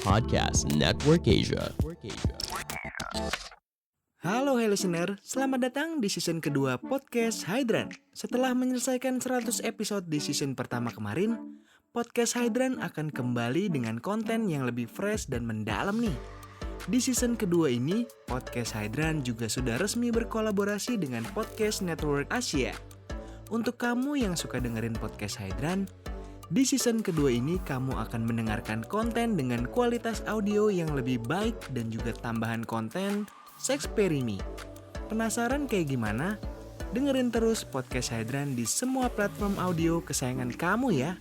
Podcast Network Asia. Halo listener, selamat datang di season kedua podcast Hydran. Setelah menyelesaikan 100 episode di season pertama kemarin, podcast Hydran akan kembali dengan konten yang lebih fresh dan mendalam nih. Di season kedua ini, podcast Hydran juga sudah resmi berkolaborasi dengan Podcast Network Asia. Untuk kamu yang suka dengerin podcast Hydran, di season kedua ini kamu akan mendengarkan konten dengan kualitas audio yang lebih baik dan juga tambahan konten Sexperimi. Penasaran kayak gimana? Dengerin terus podcast Hydran di semua platform audio kesayangan kamu ya.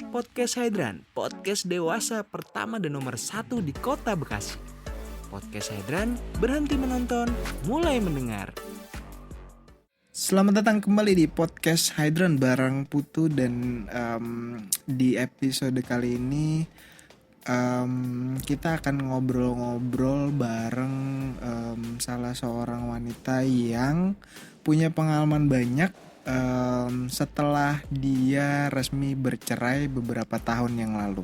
Podcast Hydran, podcast dewasa pertama dan nomor 1 di kota Bekasi. Podcast Hydran, berhenti menonton, mulai mendengar. Selamat datang kembali di podcast Hydran bareng Putu dan di episode kali ini kita akan ngobrol-ngobrol bareng salah seorang wanita yang punya pengalaman banyak setelah dia resmi bercerai beberapa tahun yang lalu.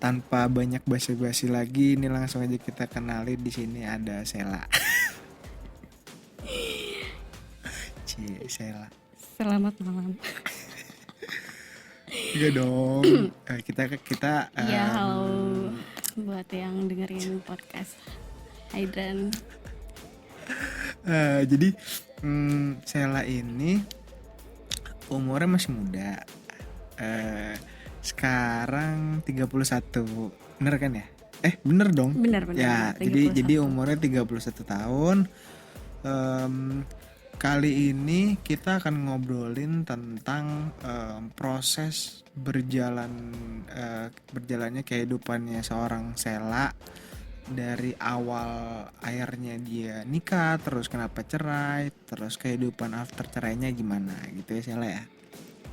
Tanpa banyak basa-basi lagi, ini langsung aja kita kenalin. Di sini ada Sela. Sela. Selamat malam. Iya dong. Kita Ya halo buat yang dengerin podcast Hydran. Jadi Sela ini umurnya masih muda. Sekarang 31. Bener kan ya? Bener dong. Bener. Ya, 31. jadi umurnya 31 tahun. Kali ini kita akan ngobrolin tentang proses berjalannya kehidupannya seorang Sela dari awal akhirnya dia nikah, terus kenapa cerai, terus kehidupan after cerainya gimana gitu ya Sela ya.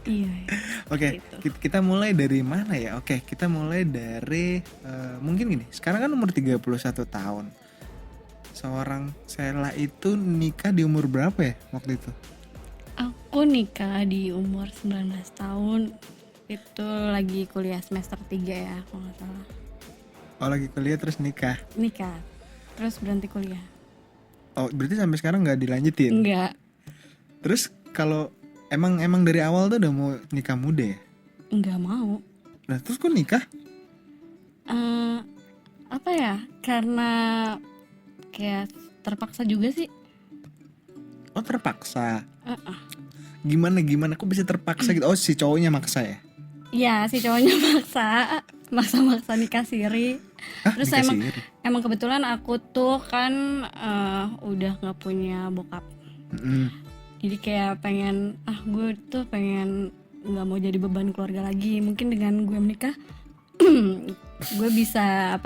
Iya. Oke, gitu. kita mulai dari mana ya? Oke, kita mulai dari mungkin gini. Sekarang kan umur 31 tahun. Seorang Sela itu nikah di umur berapa ya waktu itu? Aku nikah di umur 19 tahun. Itu lagi kuliah semester 3 ya kalau nggak salah. Oh, lagi kuliah terus nikah. Nikah terus berhenti kuliah. Oh, berarti sampai sekarang nggak dilanjutin? Enggak. Terus kalau emang dari awal tuh udah mau nikah muda ya? Enggak mau. Nah, terus kok nikah? Apa ya? Karena kayak terpaksa juga sih. Oh, terpaksa. Gimana kok bisa terpaksa gitu? Oh, si cowoknya maksa ya? Iya, si cowoknya maksa nikah siri. Hah, Terus nikah siri? emang kebetulan aku tuh kan udah nggak punya bokap. Jadi kayak pengen gue tuh pengen nggak mau jadi beban keluarga lagi. Mungkin dengan gue menikah gue bisa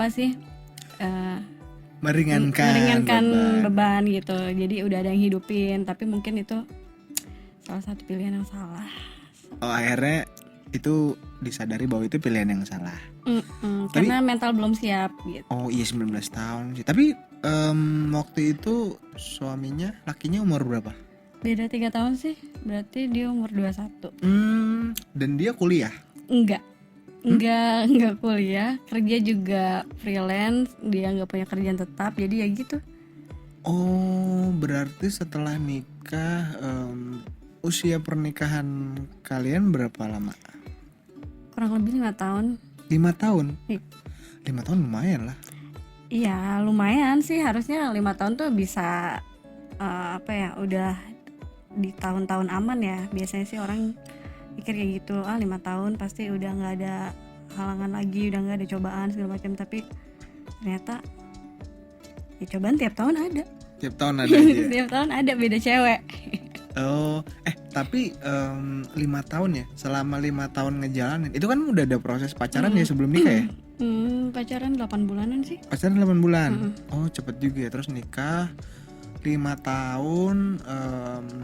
meringankan beban gitu. Jadi udah ada yang hidupin. Tapi mungkin itu salah satu pilihan yang salah. Oh, akhirnya itu disadari bahwa itu pilihan yang salah. Karena mental belum siap gitu. Oh iya, 19 tahun sih. Tapi waktu itu suaminya, lakinya umur berapa? Beda 3 tahun sih. Berarti dia umur 21. Dan dia kuliah? Enggak kuliah, kerja juga freelance, dia nggak punya kerjaan tetap, jadi ya gitu. Oh, berarti setelah nikah, usia pernikahan kalian berapa lama? Kurang lebih 5 tahun. 5 tahun? Iya. 5 tahun lumayan lah. Iya lumayan sih, harusnya 5 tahun tuh bisa udah di tahun-tahun aman ya. Biasanya sih orang pikir kayak gitu, 5 tahun pasti udah nggak ada halangan lagi, udah nggak ada cobaan segala macam. Tapi ternyata ya cobaan tiap tahun ada. Tiap tahun ada aja. Tiap tahun ada, beda cewek. Oh, tapi 5 tahun ya. Selama 5 tahun ngejalanin, itu kan udah ada proses pacaran ya sebelum nikah ya? Pacaran 8 bulanan sih. Pacaran 8 bulan. Oh, cepet juga ya. Terus nikah 5 tahun.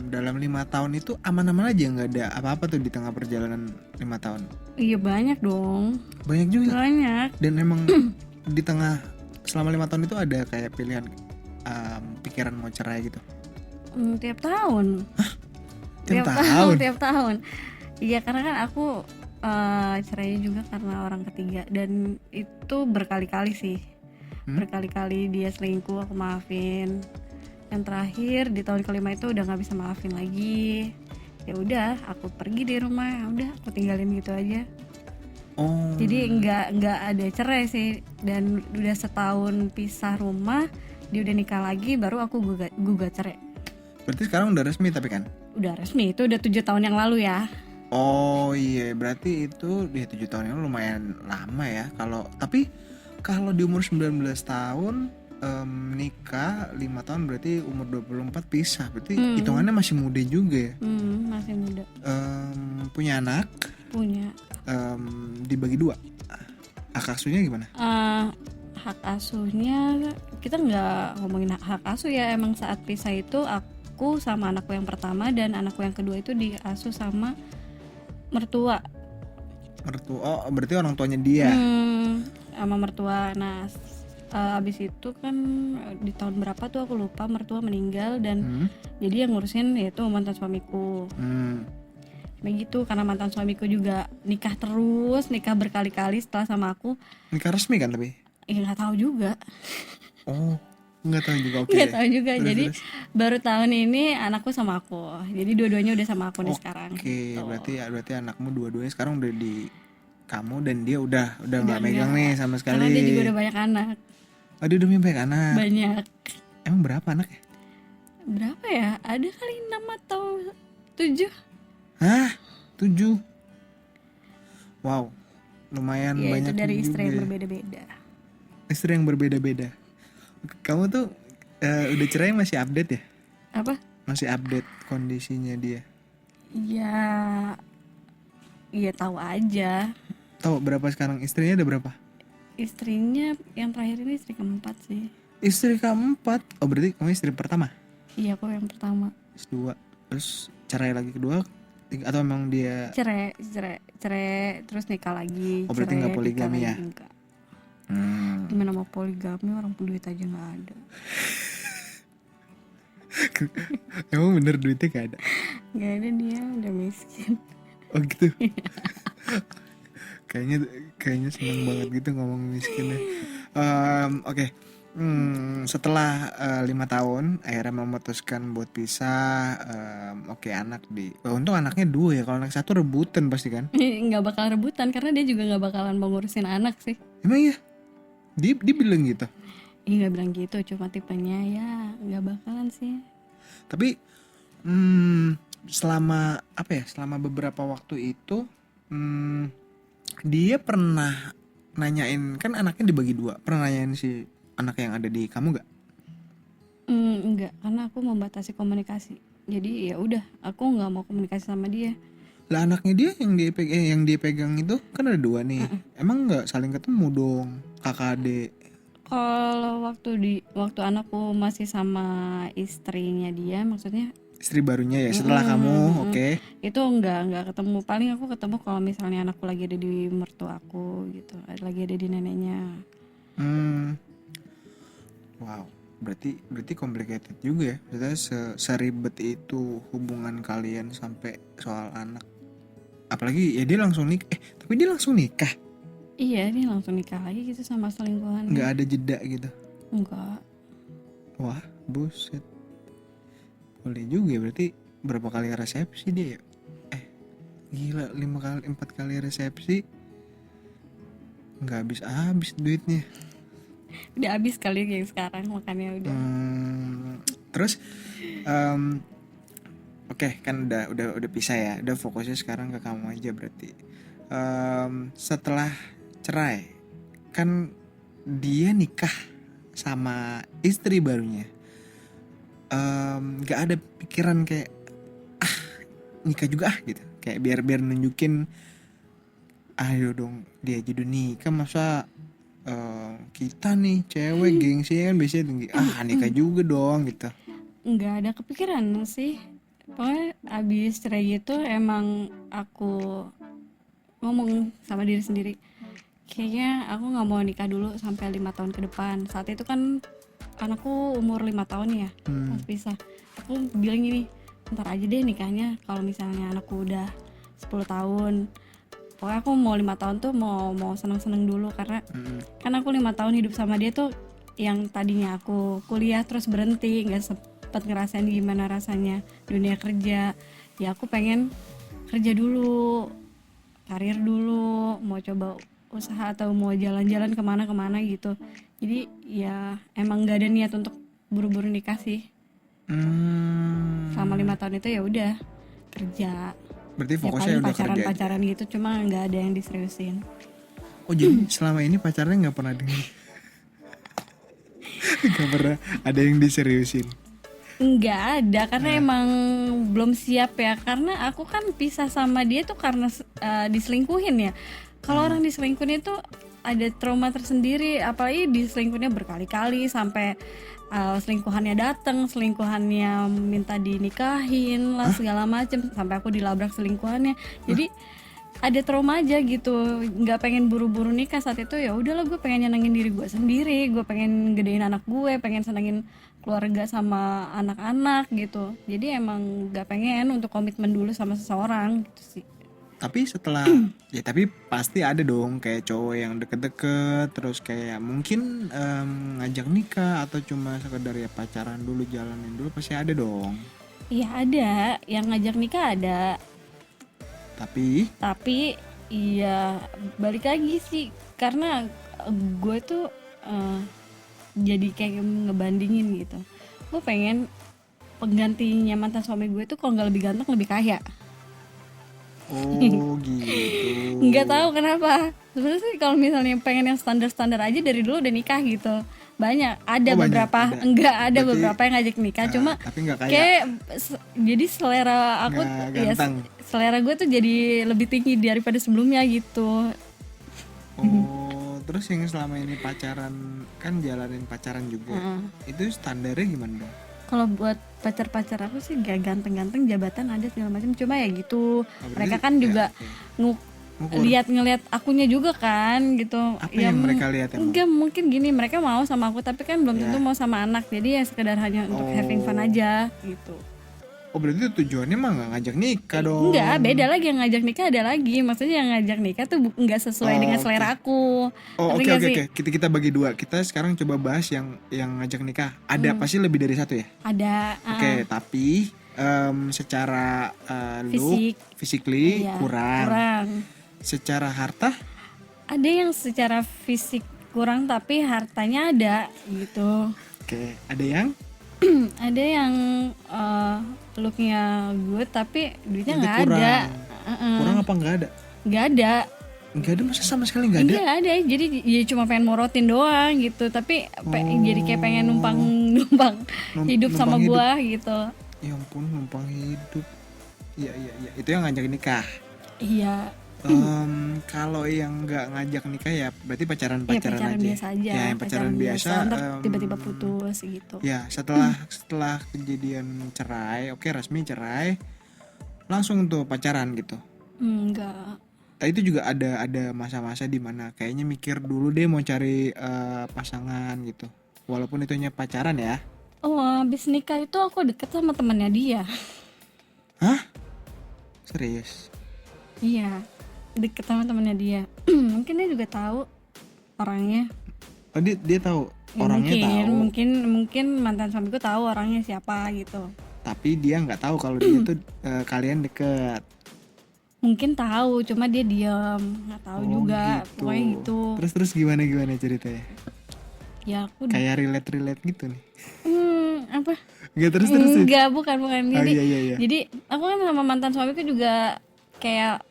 Dalam 5 tahun itu aman-aman aja, nggak ada apa-apa tuh di tengah perjalanan 5 tahun? Iya banyak dong. Banyak juga. Banyak. Dan emang di tengah selama 5 tahun itu ada kayak pilihan pikiran mau cerai gitu? Tiap tahun. Hah? Tiap tahun? Tiap tahun. Iya karena kan aku Cerainya juga karena orang ketiga, dan itu berkali-kali sih. Berkali-kali dia selingkuh, aku maafin. Yang terakhir di tahun kelima itu udah nggak bisa maafin lagi. Ya udah, aku pergi dari rumah, ya udah aku tinggalin gitu aja. Oh. Jadi nggak ada cerai sih, dan udah setahun pisah rumah, dia udah nikah lagi, baru aku gugat cerai. Berarti sekarang udah resmi tapi kan? Udah resmi, itu udah 7 tahun yang lalu ya. Oh iya, berarti itu dia 7 tahun yang lalu lumayan lama ya. Kalau di umur 19 tahun nikah 5 tahun, berarti umur 24 pisah. Berarti hitungannya masih muda juga ya. Masih muda. Punya anak, Punya. dibagi 2. Hak asuhnya gimana? Hak asuhnya kita nggak ngomongin hak asuh ya. Emang saat pisah itu aku sama anakku yang pertama dan anakku yang kedua itu diasuh sama mertua. Oh, berarti orang tuanya dia. Sama mertua. Nah, abis itu kan di tahun berapa tuh aku lupa, mertua meninggal, dan jadi yang ngurusin yaitu mantan suamiku. Begitu, karena mantan suamiku juga nikah berkali-kali setelah sama aku. Nikah resmi kan tapi? Nggak tahu juga. Oh, nggak tahu juga. Oke. Nggak tahu juga. Terus, Jadi baru tahun ini anakku sama aku. Jadi dua-duanya udah sama aku nih sekarang. Oke, berarti anakmu dua-duanya sekarang udah di kamu, dan dia udah nggak megang nih sama sekali. Karena dia juga udah banyak anak. Oh, dia udah punya banyak anak. Banyak. Emang berapa anaknya? Berapa ya? Ada kali 6 atau 7. Hah? 7? Wow, lumayan Ya, banyak itu dari istri juga. yang berbeda-beda. Istri yang berbeda-beda. Kamu tuh udah cerai masih update ya? Apa? Masih update kondisinya dia? Iya tahu aja. Tahu berapa sekarang? Istrinya ada berapa? Istrinya yang terakhir ini istri keempat sih. Istri keempat? Oh, berarti kamu istri pertama? Iya, aku yang pertama. Kedua, terus cerai lagi kedua, atau memang dia Cerai terus nikah lagi. Oh, berarti cerai, nggak poligami nikah ya? lagi, enggak. Gimana mau poligami, orang duit aja nggak ada. Emang bener duitnya gak ada? Nggak ada, dia udah miskin. Oh gitu. Kayaknya seneng banget gitu ngomong miskinnya. Oke. Setelah 5 tahun akhirnya memutuskan buat pisah. Oke, untung anaknya 2 ya. Kalau anak 1 rebutan pasti kan? Nggak bakal rebutan karena dia juga nggak bakalan mau ngurusin anak sih. Emang iya? Dia bilang gitu? Nggak bilang gitu, cuma tipenya ya nggak bakalan sih. Tapi selama beberapa waktu itu dia pernah nanyain, kan anaknya dibagi 2, pernah nanyain si anak yang ada di kamu gak? Enggak, karena aku membatasi komunikasi. Jadi ya udah, aku nggak mau komunikasi sama dia. Lah anaknya dia yang dia pegang itu kan ada 2 nih. Emang nggak saling ketemu dong, kakak adik? Kalau waktu anakku masih sama istrinya dia, maksudnya Istri barunya ya setelah kamu, oke. itu nggak ketemu. Paling aku ketemu kalau misalnya anakku lagi ada di mertua aku gitu, lagi ada di neneknya. Wow, berarti complicated juga ya. Maksudnya seribet itu hubungan kalian sampai soal anak. Apalagi ya dia langsung nikah. Tapi dia langsung nikah. Iya, dia langsung nikah lagi gitu sama selingkuhan. Nggak ada jeda gitu. Enggak. Wah, buset. Boleh juga ya, berarti berapa kali resepsi dia ya? Gila, 4 kali resepsi. Nggak habis duitnya. Udah habis kali yang sekarang, makanya udah. Terus oke, kan udah pisah ya. Udah fokusnya sekarang ke kamu aja berarti. Setelah cerai kan dia nikah sama istri barunya. Gak ada pikiran kayak nikah juga gitu, kayak biar nunjukin ayo dong dia jadi nikah, masa kita nih cewek gengsi kan biasanya tinggi, nikah juga dong gitu. Nggak ada kepikiran sih, pokoknya abis cerai gitu emang aku ngomong sama diri sendiri, kayaknya aku nggak mau nikah dulu sampai 5 tahun ke depan. Saat itu kan anakku umur 5 tahun ya, pas pisah. Aku bilang gini, ntar aja deh nikahnya kalau misalnya anakku udah 10 tahun. pokoknya aku mau 5 tahun tuh mau seneng-seneng dulu, karena kan aku 5 tahun hidup sama dia tuh yang tadinya aku kuliah terus berhenti, nggak sempet ngerasain gimana rasanya dunia kerja. Ya aku pengen kerja dulu, karir dulu, mau coba usaha atau mau jalan-jalan kemana gitu. Jadi ya emang nggak ada niat untuk buru-buru nikah sih. Selama 5 tahun itu ya udah kerja. Berarti Ya fokusnya paling udah kerja aja. pacaran gitu, cuma nggak ada yang diseriusin. Oh jadi selama ini pacarnya nggak pernah nggak pernah ada yang diseriusin? Nggak ada, karena emang belum siap ya. Karena aku kan pisah sama dia tuh karena diselingkuhin ya. Kalau orang diselingkuhin itu ada trauma tersendiri, apalagi diselingkuhinnya berkali-kali sampai selingkuhannya datang, selingkuhannya minta dinikahin lah segala macem, sampai aku dilabrak selingkuhannya. Jadi ada trauma aja gitu, nggak pengen buru-buru nikah saat itu. Ya udahlah, gue pengen nyenengin diri gue sendiri, gue pengen gedein anak gue, pengen senengin keluarga sama anak-anak gitu. Jadi emang nggak pengen untuk komitmen dulu sama seseorang gitu sih. Tapi setelah ya tapi pasti ada dong kayak cowok yang deket-deket terus kayak mungkin ngajak nikah atau cuma sekedar ya pacaran dulu, jalanin dulu, pasti ada dong. Iya ada, yang ngajak nikah ada. Tapi iya balik lagi sih, karena gue tuh jadi kayak ngebandingin gitu. Gue pengen penggantinya mantan suami gue tuh kalau nggak lebih ganteng lebih kaya. Oh gitu. Nggak tahu kenapa. Sebenarnya sih kalau misalnya pengen yang standar-standar aja dari dulu udah nikah gitu. Banyak, ada beberapa, enggak ada. Berarti, beberapa yang ngajak nikah, cuma tapi nggak kaya. Kayak jadi selera aku ya, selera gue tuh jadi lebih tinggi daripada sebelumnya gitu. Oh, terus yang selama ini pacaran kan jalanin pacaran juga. Itu standarnya gimana dong? Kalau buat pacar-pacar aku sih gak ganteng-ganteng, jabatan ada segala macam, cuma ya gitu. Mereka kan juga ngelihat akunya juga kan gitu. Apa yang mereka lihat emang? Enggak, mungkin gini, mereka mau sama aku tapi kan belum tentu mau sama anak. Jadi ya sekedar hanya untuk having fun aja gitu. Oh berarti tujuannya mah nggak ngajak nikah dong? Enggak, beda lagi. Yang ngajak nikah ada lagi. Maksudnya yang ngajak nikah tuh nggak sesuai dengan selera aku. Oh oke. Kita bagi dua. Kita sekarang coba bahas yang ngajak nikah. Ada pasti lebih dari satu ya? Ada. Oke, tapi secara physically kurang. Secara harta? Ada yang secara fisik kurang tapi hartanya ada gitu. Oke, ada yang? Ada yang looknya good tapi duitnya nggak ada. Kurang apa nggak ada? Nggak ada. Nggak ada, masa sama sekali nggak ada? Nggak ada, jadi dia cuma pengen morotin doang gitu. Tapi jadi kayak pengen numpang hidup sama gua gitu. Ya ampun, numpang hidup. Iya. Itu yang ngajak nikah. Iya. Kalau yang nggak ngajak nikah ya berarti pacaran aja. biasa aja. Ya, yang pacaran biasa. Tiba-tiba putus gitu. Ya setelah kejadian cerai, oke, resmi cerai, langsung tuh pacaran gitu. Enggak. Tapi itu juga ada masa-masa di mana kayaknya mikir dulu deh mau cari pasangan gitu. Walaupun itunya pacaran ya. Oh, habis nikah itu aku deket sama temannya dia. Hah? Serius? Iya. Deket sama temannya dia. Mungkin dia juga tahu orangnya. Oh dia tahu orangnya, tahu. Mungkin mantan suamiku tahu orangnya siapa gitu. Tapi dia nggak tahu kalau dia tuh kalian deket. Mungkin tahu, cuma dia diam, nggak tahu juga. Gitu. Pokoknya gitu. Terus gimana ceritanya? Ya aku kayak relate gitu nih. Apa? Nggak terus. Enggak, bukan. Jadi, iya. Jadi aku kan sama mantan suamiku juga kayak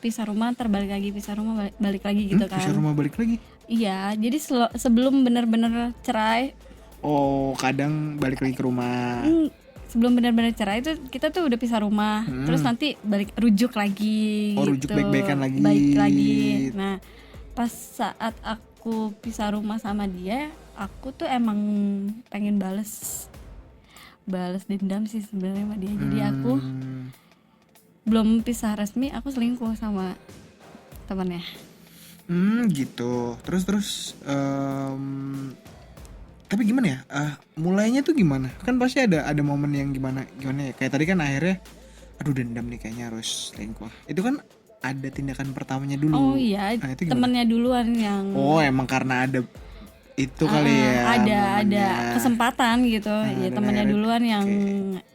pisah rumah, terbalik lagi, pisah rumah balik lagi gitu kan. Pisah rumah balik lagi? Iya, jadi sebelum benar-benar cerai. Oh, kadang balik lagi ke rumah. Sebelum benar-benar cerai itu kita tuh udah pisah rumah, terus nanti rujuk lagi. Oh, rujuk gitu. baik-baikan lagi. Baik lagi. Nah, pas saat aku pisah rumah sama dia, aku tuh emang pengen balas dendam sih sebenarnya sama dia. Jadi aku belum pisah resmi, aku selingkuh sama temannya. Gitu. Terus tapi gimana ya? Mulainya tuh gimana? Kan pasti ada momen yang gimana ya? Kayak tadi kan akhirnya aduh dendam nih kayaknya harus selingkuh. Itu kan ada tindakan pertamanya dulu. Oh iya, Nah, itu gimana? temennya duluan yang Oh, emang karena ada itu kali ya. ada momennya. kesempatan gitu. Ya dan temennya akhirnya- duluan yang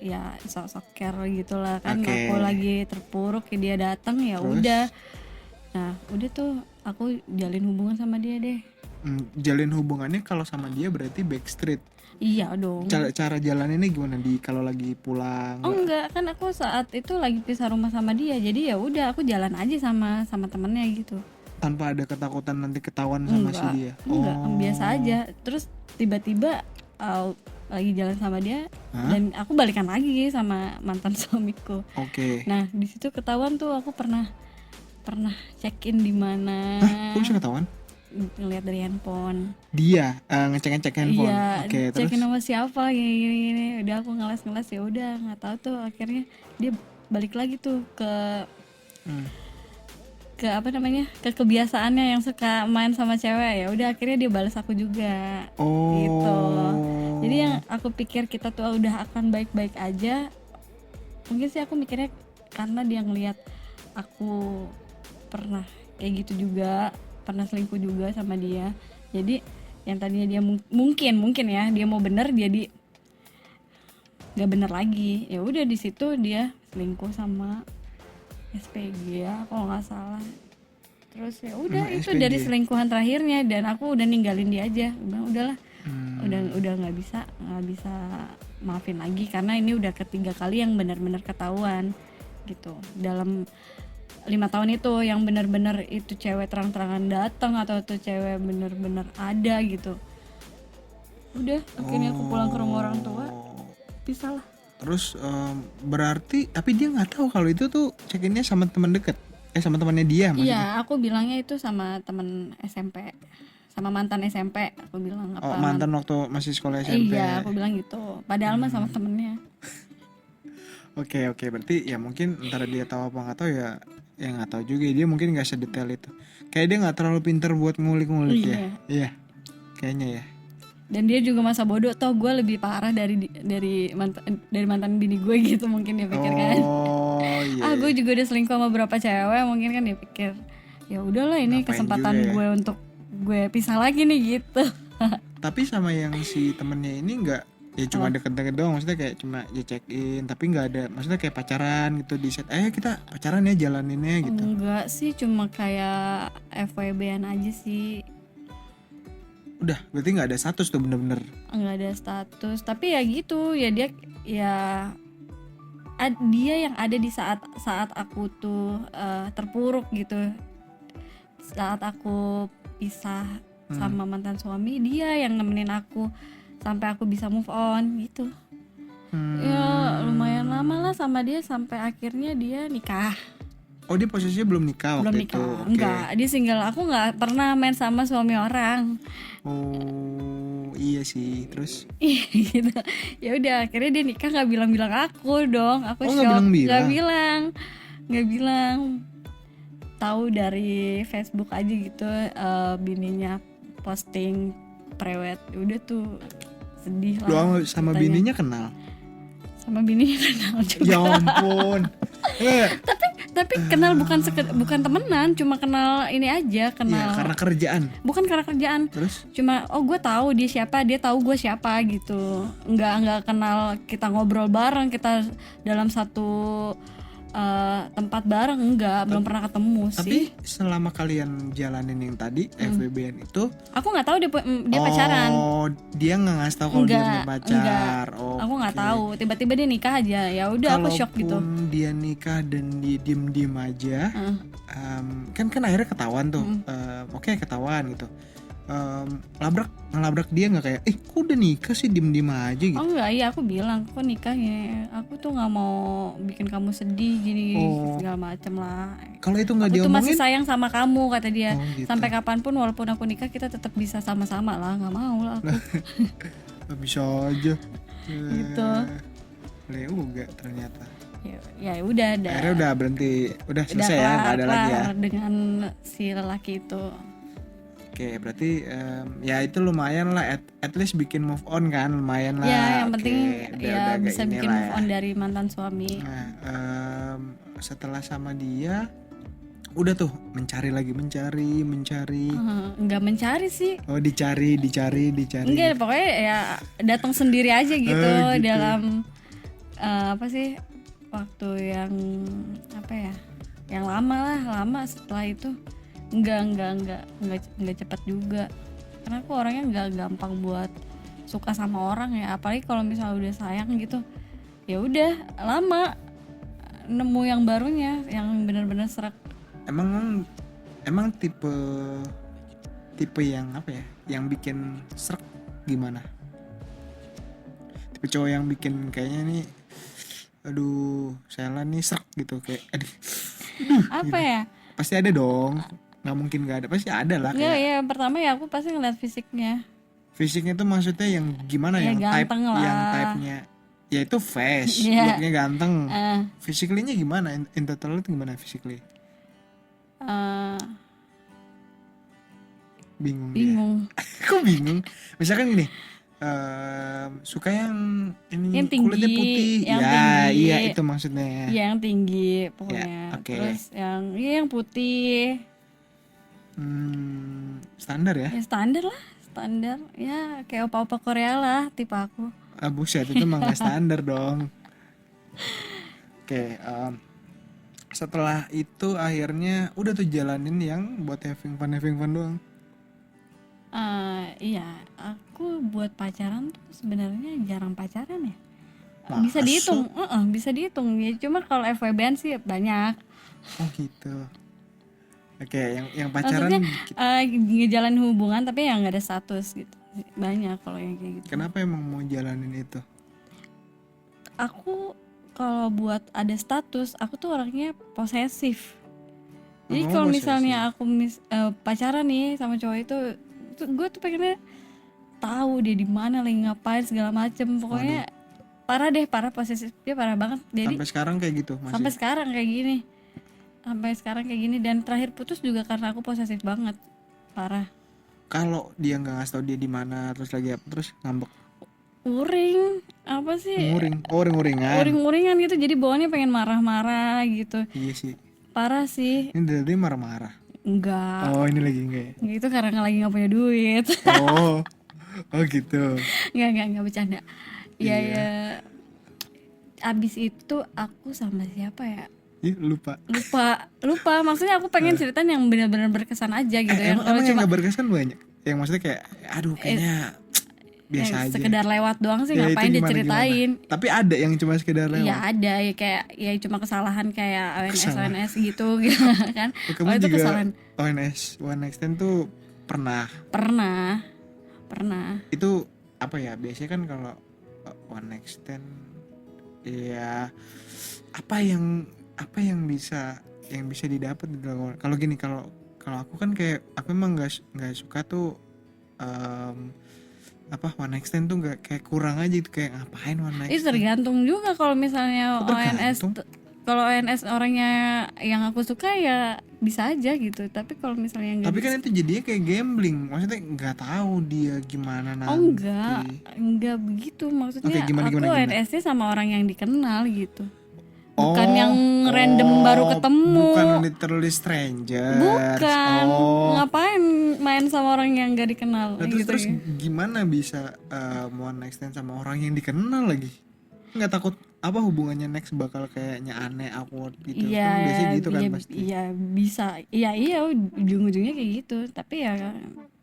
ya sok-sok care gitulah kan. Oke. Aku lagi terpuruk, ya dia datang ya Terus? udah. Nah, udah tuh aku jalin hubungan sama dia deh. Jalin hubungannya kalau sama dia berarti backstreet. Iya dong. Cara jalaninnya gimana kalau lagi pulang? Oh enggak, kan aku saat itu lagi pisah rumah sama dia. Jadi ya udah aku jalan aja sama temennya gitu. Tanpa ada ketakutan nanti ketahuan sama si dia. Enggak, Oh. biasa aja. Terus tiba-tiba lagi jalan sama dia. Hah? Dan aku balikan lagi sama mantan suamiku. Oke. Nah, di situ ketahuan tuh aku pernah check-in di mana. Hah, kok bisa ketahuan? Ngeliat dari handphone. Dia ngecek handphone. Iya, Oke, terus cekin sama siapa gini. Udah aku ngeles ya udah nggak tahu tuh akhirnya dia balik lagi tuh ke apa namanya, ke kebiasaannya yang suka main sama cewek. Ya udah akhirnya dia balas aku juga. Oh. Gitu. Jadi yang aku pikir kita tuh udah akan baik-baik aja, mungkin sih aku mikirnya karena dia ngelihat aku pernah kayak gitu juga, pernah selingkuh juga sama dia. Jadi yang tadinya dia mungkin ya dia mau bener, jadi nggak bener lagi. Ya udah di situ dia selingkuh sama SPG ya kalau nggak salah. Terus ya udah itu SPG. dari selingkuhan terakhirnya, dan aku udah ninggalin dia aja. Udahlah, udah nggak bisa maafin lagi karena ini udah ketiga kali yang benar-benar ketahuan gitu dalam 5 tahun itu, yang benar-benar itu cewek terang-terangan datang atau tuh cewek benar-benar ada gitu. Udah akhirnya aku pulang ke rumah orang tua, pisah lah. Terus berarti tapi dia nggak tahu kalau itu tuh check-innya sama teman deket. Sama temannya dia maksudnya. Iya, aku bilangnya itu sama temen SMP, sama mantan SMP. Aku bilang Oh, mantan waktu masih sekolah SMP. Iya, aku bilang gitu. Padahal mah sama temennya. Oke, berarti ya mungkin antara dia tahu apa nggak tahu ya nggak tahu juga. Dia mungkin nggak sedetail itu. Kayak dia nggak terlalu pintar buat ngulik-ngulik ya. Iya, kayaknya ya. Dan dia juga masa bodoh, toh gue lebih parah dari mantan bini gue gitu mungkin dia pikir kan. Oh iya. Gue juga udah selingkuh sama beberapa cewek, mungkin kan dia pikir ya udahlah ini Ngapain kesempatan juga ya? gue untuk gue pisah lagi nih gitu. Tapi sama yang si temennya ini nggak ya cuma deket-deket doang, maksudnya kayak cuma ya check in tapi nggak ada, maksudnya kayak pacaran gitu di set kita pacaran ya jalaninnya gitu. Enggak sih, cuma kayak FWB-an aja sih. Udah berarti nggak ada status tuh bener-bener. Nggak ada status, tapi ya gitu ya, dia dia yang ada di saat aku tuh terpuruk gitu, saat aku pisah sama mantan suami, dia yang nemenin aku sampai aku bisa move on gitu. Ya lumayan lama lah sama dia sampai akhirnya dia nikah. Oh, dia posisinya belum nikah Belum waktu nikah, itu. Oke. enggak, dia single. Aku nggak pernah main sama suami orang. Oh iya sih, terus Gitu. Ya udah akhirnya dia nikah, nggak bilang aku dong. Aku Oh, shock. nggak Nggak bilang. Tahu dari Facebook aja gitu, bininya posting prewed. Udah tuh sedih lah. lu sama ceritanya. bininya kenal? Sama bininya kenal juga. Ya ampun. Tapi kenal bukan temenan, cuma kenal ini aja, kenal. Ya, karena kerjaan. Bukan karena kerjaan. Terus? Cuma gue tahu dia siapa, dia tahu gue siapa gitu. Nggak kenal, kita ngobrol bareng, kita dalam satu tempat bareng, belum pernah ketemu sih. Tapi selama kalian jalanin yang tadi FWB-an itu, Aku nggak tahu dia pacaran. Oh, dia nggak ngasih tahu kalau dia punya pacar. Enggak. Aku nggak tahu. Tiba-tiba dia nikah aja. Ya udah aku shock gitu. Kalaupun dia nikah dan dia diem aja, kan akhirnya ketahuan tuh. Oke, ketahuan gitu. Ngelabrak dia nggak kayak, kok udah nikah sih diem aja gitu. Oh enggak, iya aku bilang kok nikah ya. Aku tuh nggak mau bikin kamu sedih gini segala macem lah. Kalau itu nggak Aku tuh masih diomongin, sayang sama kamu, kata dia. Oh, gitu. Sampai kapanpun walaupun aku nikah kita tetap bisa sama-sama lah. Nggak mau lah aku. nggak bisa aja. Gitu. Juga ternyata. Ya udah. Akhirnya udah berhenti, udah selesai ya, nggak ada lagi ya. Dengan si lelaki itu. Oke, berarti ya itu lumayan lah, at least bikin move on kan, lumayan lah. Ya yang Oke, penting udah ya agak bisa bikin inilah move on dari mantan suami. Nah, setelah sama dia, Udah tuh mencari Nggak mencari sih. oh dicari Enggak, pokoknya ya datang sendiri aja gitu, gitu. dalam apa sih, waktu yang apa ya, yang lama setelah itu. Enggak cepat juga, karena aku orangnya nggak gampang buat suka sama orang ya, apalagi kalau misalnya udah sayang gitu, ya udah lama nemu yang barunya yang benar-benar serak. Emang tipe yang apa ya, yang bikin srek gimana? Tipe cowok yang bikin kayaknya nih, aduh Sheila nih srek gitu, kayak aduh Apa gitu. ya? Pasti ada dong, nggak mungkin nggak ada, pasti ada lah. Nggak Kayak ya, pertama ya aku pasti ngeliat fisiknya. fisiknya tuh maksudnya yang gimana, Ya, yang ganteng lah. yang type-nya ya itu face, Iya. looknya ganteng. Eh, Physically-nya gimana? In total itu gimana physically? eh, Bingung. bingung. Kok bingung? Misalkan gini, suka yang ini Yang tinggi, kulitnya putih. yang Ya, tinggi. iya itu maksudnya. Iya, yang tinggi pokoknya. Ya, oke. Terus yang putih. Standar ya? Ya standar lah, standar. Ya kayak opa-opa Korea lah tipe aku. Ah, buset, itu mah gak standar dong. Oke, setelah itu akhirnya udah tuh jalanin yang buat having fun doang. Iya, aku buat pacaran tuh sebenarnya jarang pacaran ya. Masa? Bisa dihitung, bisa dihitung. Ya cuma kalau FWB-an sih banyak. Oh gitu. Oke, yang pacaran Maksudnya ngejalanin hubungan tapi yang nggak ada status gitu. Banyak kalau yang kayak gitu. kenapa emang mau jalanin itu? Aku kalau buat ada status, aku tuh orangnya posesif. Jadi Oh, kalau posesif. misalnya aku pacaran nih sama cowok itu gue tuh pengennya tahu dia di mana, lagi ngapain segala macem. Pokoknya parah posesif, dia parah banget. Jadi Sampai sekarang kayak gitu masih. sampai sekarang kayak gini, dan terakhir putus juga karena aku posesif banget, parah. Kalau dia nggak ngasih tau dia di mana, terus lagi apa, terus ngambek, Uring apa sih, uring-uringan. uring-uringan gitu, jadi bawaannya pengen marah-marah gitu, Iya sih, parah sih. ini dari dia marah-marah. Enggak Oh ini lagi enggak ya? gitu, karena lagi nggak punya duit. Oh gitu. nggak bercanda. Ya Iya. ya, abis itu aku sama siapa ya, Ih, lupa. lupa maksudnya aku pengen ceritain yang benar-benar berkesan aja gitu. Emang Kalau yang cuma nggak berkesan banyak. Yang maksudnya kayak, aduh kayaknya biasa aja. sekedar lewat doang sih, Ya, itu ngapain gimana? diceritain. Tapi ada yang cuma sekedar lewat. Iya ada ya, kayak ya cuma kesalahan kayak ONS gitu kan. Oh, kamu itu juga kesalahan. ONS, One Night Stand tuh pernah. Pernah. Itu apa ya? Biasanya kan kalau One Night Stand, ya apa yang bisa didapat di dalam, kalau gini, kalau aku kan kayak aku emang nggak suka tuh One Night Stand tuh nggak, kayak kurang aja gitu, kayak ngapain One Night Itu Stand. tergantung juga kalau misalnya Oh, tergantung? kalau ONS orangnya yang aku suka ya bisa aja gitu. Tapi kalau misalnya Tapi kan itu jadinya kayak gambling, maksudnya nggak tahu dia gimana nanti. oh enggak begitu maksudnya. Oke, gimana? Aku ONS-nya sama orang yang dikenal gitu. Bukan yang random baru ketemu. Bukan literally stranger. Bukan. Ngapain main sama orang yang gak dikenal Nah, gitu. terus gimana bisa One Night Stand sama orang yang dikenal lagi? Nggak takut apa hubungannya next bakal kayaknya aneh, awkward gitu? Iya, Kan biasanya gitu kan iya, pasti. iya bisa. Iya ujung-ujungnya kayak gitu. Tapi ya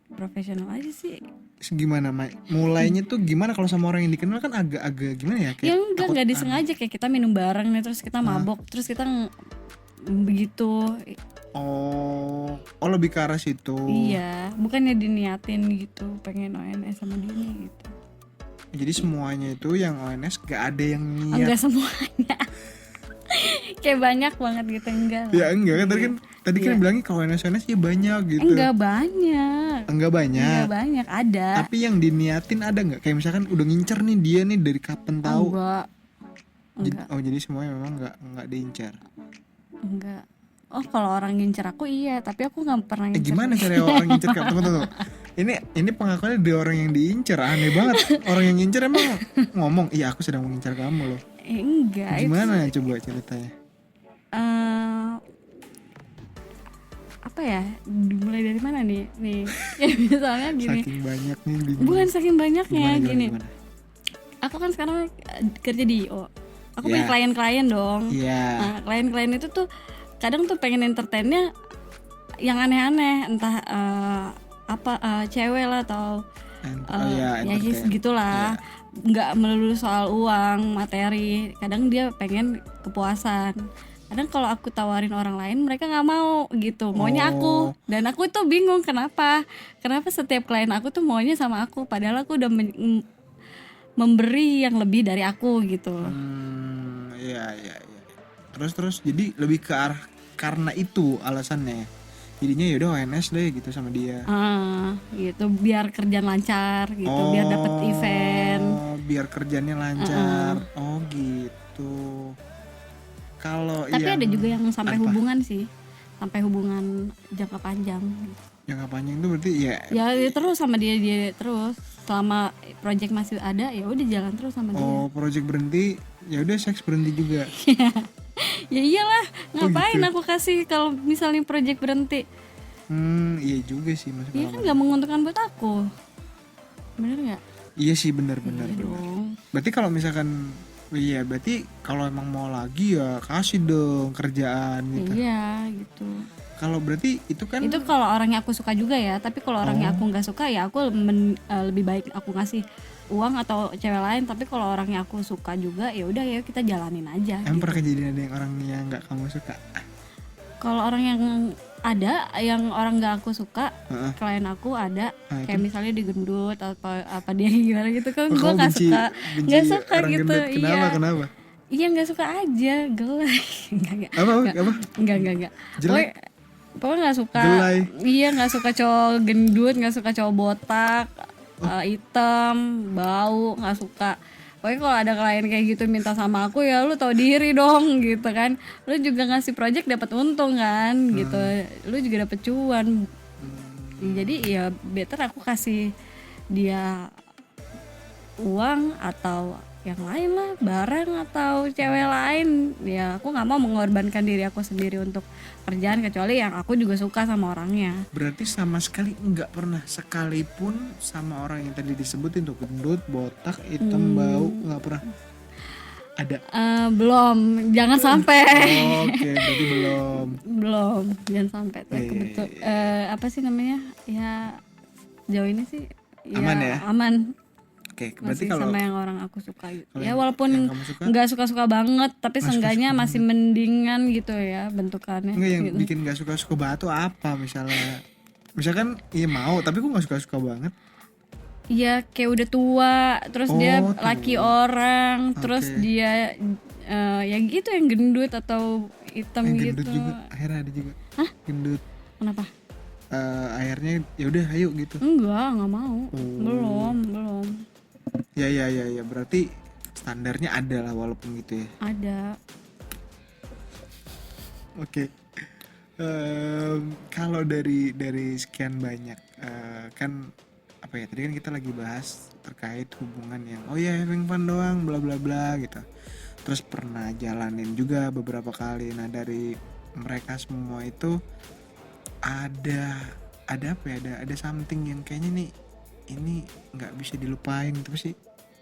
profesional aja sih. Terus gimana, mulainya tuh gimana kalau sama orang yang dikenal kan agak gimana ya? Kayak Ya takut enggak disengaja, kayak kita minum bareng nih, terus kita mabok, terus kita begitu. Oh lebih ke arah situ. Iya, bukannya diniatin gitu, pengen ONS sama dia gitu. Jadi semuanya itu yang ONS gak ada yang niat. Enggak semuanya. Kayak banyak banget gitu, enggak lah. Ya enggak kan tadi kan Iya. bilangnya kalau ONS ya banyak gitu. Enggak banyak. Enggak banyak. Enggak banyak, ada. Tapi yang diniatin ada nggak? Kayak misalkan udah ngincer nih dia nih dari kapan tahu? Enggak. Jadi semuanya memang nggak diincar. Enggak. Oh, kalau orang ngincer aku iya, tapi aku nggak pernah ngincer. Gimana cara orang ngincer? Tunggu. Ini pengakuannya dari orang yang diincer, aneh banget. Orang yang ngincer emang ngomong, iya aku sedang mengincar kamu loh. Enggak. Gimana coba ceritanya? apa ya, dimulai dari mana nih ya misalnya gini, Saking banyak nih bingung. bukan saking banyaknya Gimana, gini. gimana? Aku kan sekarang kerja di IO, aku punya Ya. klien-klien dong. Iya. Nah, klien-klien itu tuh kadang tuh pengen entertainnya yang aneh-aneh, entah cewek lah atau ya entertain. gitulah, nggak melulu soal uang materi. Kadang dia pengen kepuasan. Kadang kalau aku tawarin orang lain mereka nggak mau gitu, maunya aku. Dan aku tuh bingung kenapa setiap klien aku tuh maunya sama aku, padahal aku udah memberi yang lebih dari aku gitu. Iya. Terus jadi lebih ke arah karena itu alasannya. Jadinya yaudah ONS deh gitu sama dia. Gitu biar kerjaan lancar gitu, biar dapet event. Biar kerjanya lancar. Oh gitu. Kalau Tapi ada juga yang sampai apa? hubungan sih, sampai hubungan jangka panjang gitu. Jangka panjang itu berarti ya Ya terus sama dia terus selama project masih ada, ya udah jalan terus sama dia. project berhenti ya udah seks berhenti juga. Ya iyalah, ngapain gitu. aku kasih kalau misalnya project berhenti? Iya juga sih Mas. Iya kan nggak menguntungkan buat aku, bener nggak? Iya sih benar. Iya dong. Berarti kalau misalkan berarti kalau emang mau lagi ya kasih dong kerjaan gitu. Iya gitu. Kalau berarti itu kan Itu kalau orangnya aku suka juga ya, tapi kalau orangnya aku nggak suka ya aku lebih baik aku ngasih uang atau cewek lain. Tapi kalau orangnya aku suka juga ya udah ya kita jalanin aja. emang Gitu. pernah kejadian ada yang orangnya nggak kamu suka? Kalau orang yang orang nggak aku suka, klien aku ada kayak misalnya digendut atau apa dia gimana gitu kan, gue nggak suka orang gitu. gendut. Kenapa? Iya nggak suka aja, gelai. Apa? Enggak. Jelek? Pokoknya nggak suka. Gelai. Iya nggak suka cowok gendut, nggak suka cowok botak, hitam, bau, nggak suka. Pokoknya kalau ada klien kayak gitu minta sama aku, ya lu tahu diri dong gitu kan. Lu juga ngasih project dapat untung kan gitu. Lu juga dapat cuan. Jadi ya better aku kasih dia uang atau yang lain lah, barang atau cewek lain. Ya aku nggak mau mengorbankan diri aku sendiri untuk kerjaan, kecuali yang aku juga suka sama orangnya. Berarti sama sekali nggak pernah sekalipun sama orang yang tadi disebutin tuh gendut, botak, hitam, bau, nggak pernah ada. Belum, jangan sampai. Oke, berarti Belum, jangan sampai tuh. Iya. Apa sih namanya? Ya jauh ini sih Aman ya? Aman. Oke, berarti Masih kalau sama yang orang aku suka gitu. kalau Ya yang walaupun kamu suka? nggak suka-suka banget, tapi Nggak seenggaknya suka-suka masih mendingan gitu ya bentukannya. nggak yang gitu. bikin nggak suka-suka batu apa misalnya? Misalkan iya mau, tapi gue nggak suka-suka banget. Iya kayak udah tua, terus dia tua. laki orang, terus Oke. dia ya gitu yang gendut atau hitam Yang gitu. gendut juga, akhirnya ada juga. Gendut. Kenapa? Akhirnya ya udah ayo gitu. Nggak mau. Belum. Ya, berarti standarnya ada lah walaupun gitu ya. Ada. Oke. Kalau dari sekian banyak kan apa ya, tadi kan kita lagi bahas terkait hubungan yang having fun doang bla bla bla gitu. Terus pernah jalanin juga beberapa kali. Nah dari mereka semua itu ada apa ya, ada something yang kayaknya nih ini nggak bisa dilupain terus sih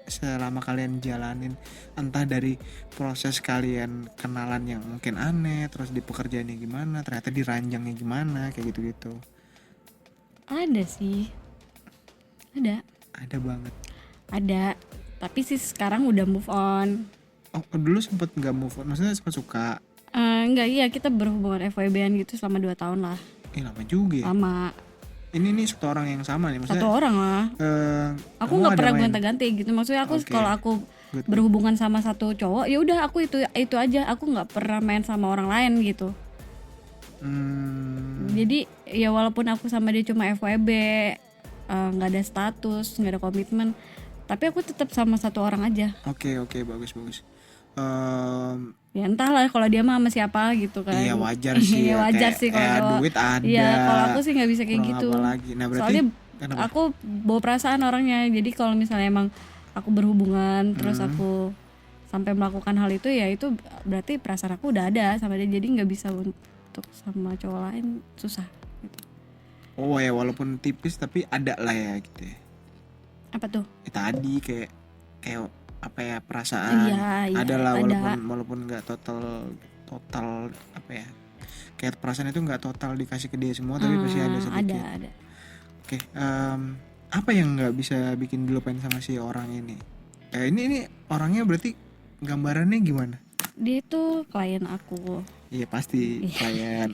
selama kalian jalanin, entah dari proses kalian kenalan yang mungkin aneh, terus di pekerjaannya gimana, ternyata di ranjangnya gimana, kayak gitu-gitu. Ada sih. Ada banget. Ada. Tapi sih sekarang udah move on. Oh dulu sempet nggak move on, maksudnya sempet suka? Enggak, iya kita berhubungan FWB-an gitu selama 2 tahun lah. Lama juga ya. Lama. Ini satu orang yang sama nih, maksudnya Satu orang lah. Aku kamu nggak ada pernah main? gonta-ganti gitu. Maksudnya aku Oke. kalau aku berhubungan sama satu cowok, ya udah aku itu aja. Aku nggak pernah main sama orang lain gitu. Jadi ya walaupun aku sama dia cuma FWB, nggak ada status, nggak ada komitmen, tapi aku tetap sama satu orang aja. Oke, bagus. Ya entahlah kalau dia mah sama siapa gitu kan. Iya wajar sih. Iya ya, wajar kayak, sih kalau duit ada. Iya kalau aku sih nggak bisa kayak kurang gitu. apa lagi. Nah, berarti Soalnya kenapa? aku bawa perasaan orangnya. Jadi kalau misalnya emang aku berhubungan terus aku sampai melakukan hal itu, ya itu berarti perasaan aku udah ada sama dia. Jadi nggak bisa untuk sama cowok lain susah gitu. Oh ya, walaupun tipis tapi ada lah ya gitu ya. Apa tuh? Tadi kayak apa ya, perasaan Iya, ada lah, ada. walaupun nggak total apa ya, kayak perasaan itu nggak total dikasih ke dia semua, tapi pasti ada sedikit. Ada. Oke, apa yang nggak bisa bikin dilupain sama si orang ini? Ini orangnya berarti gambarannya gimana? Dia tuh klien aku. Iya pasti klien.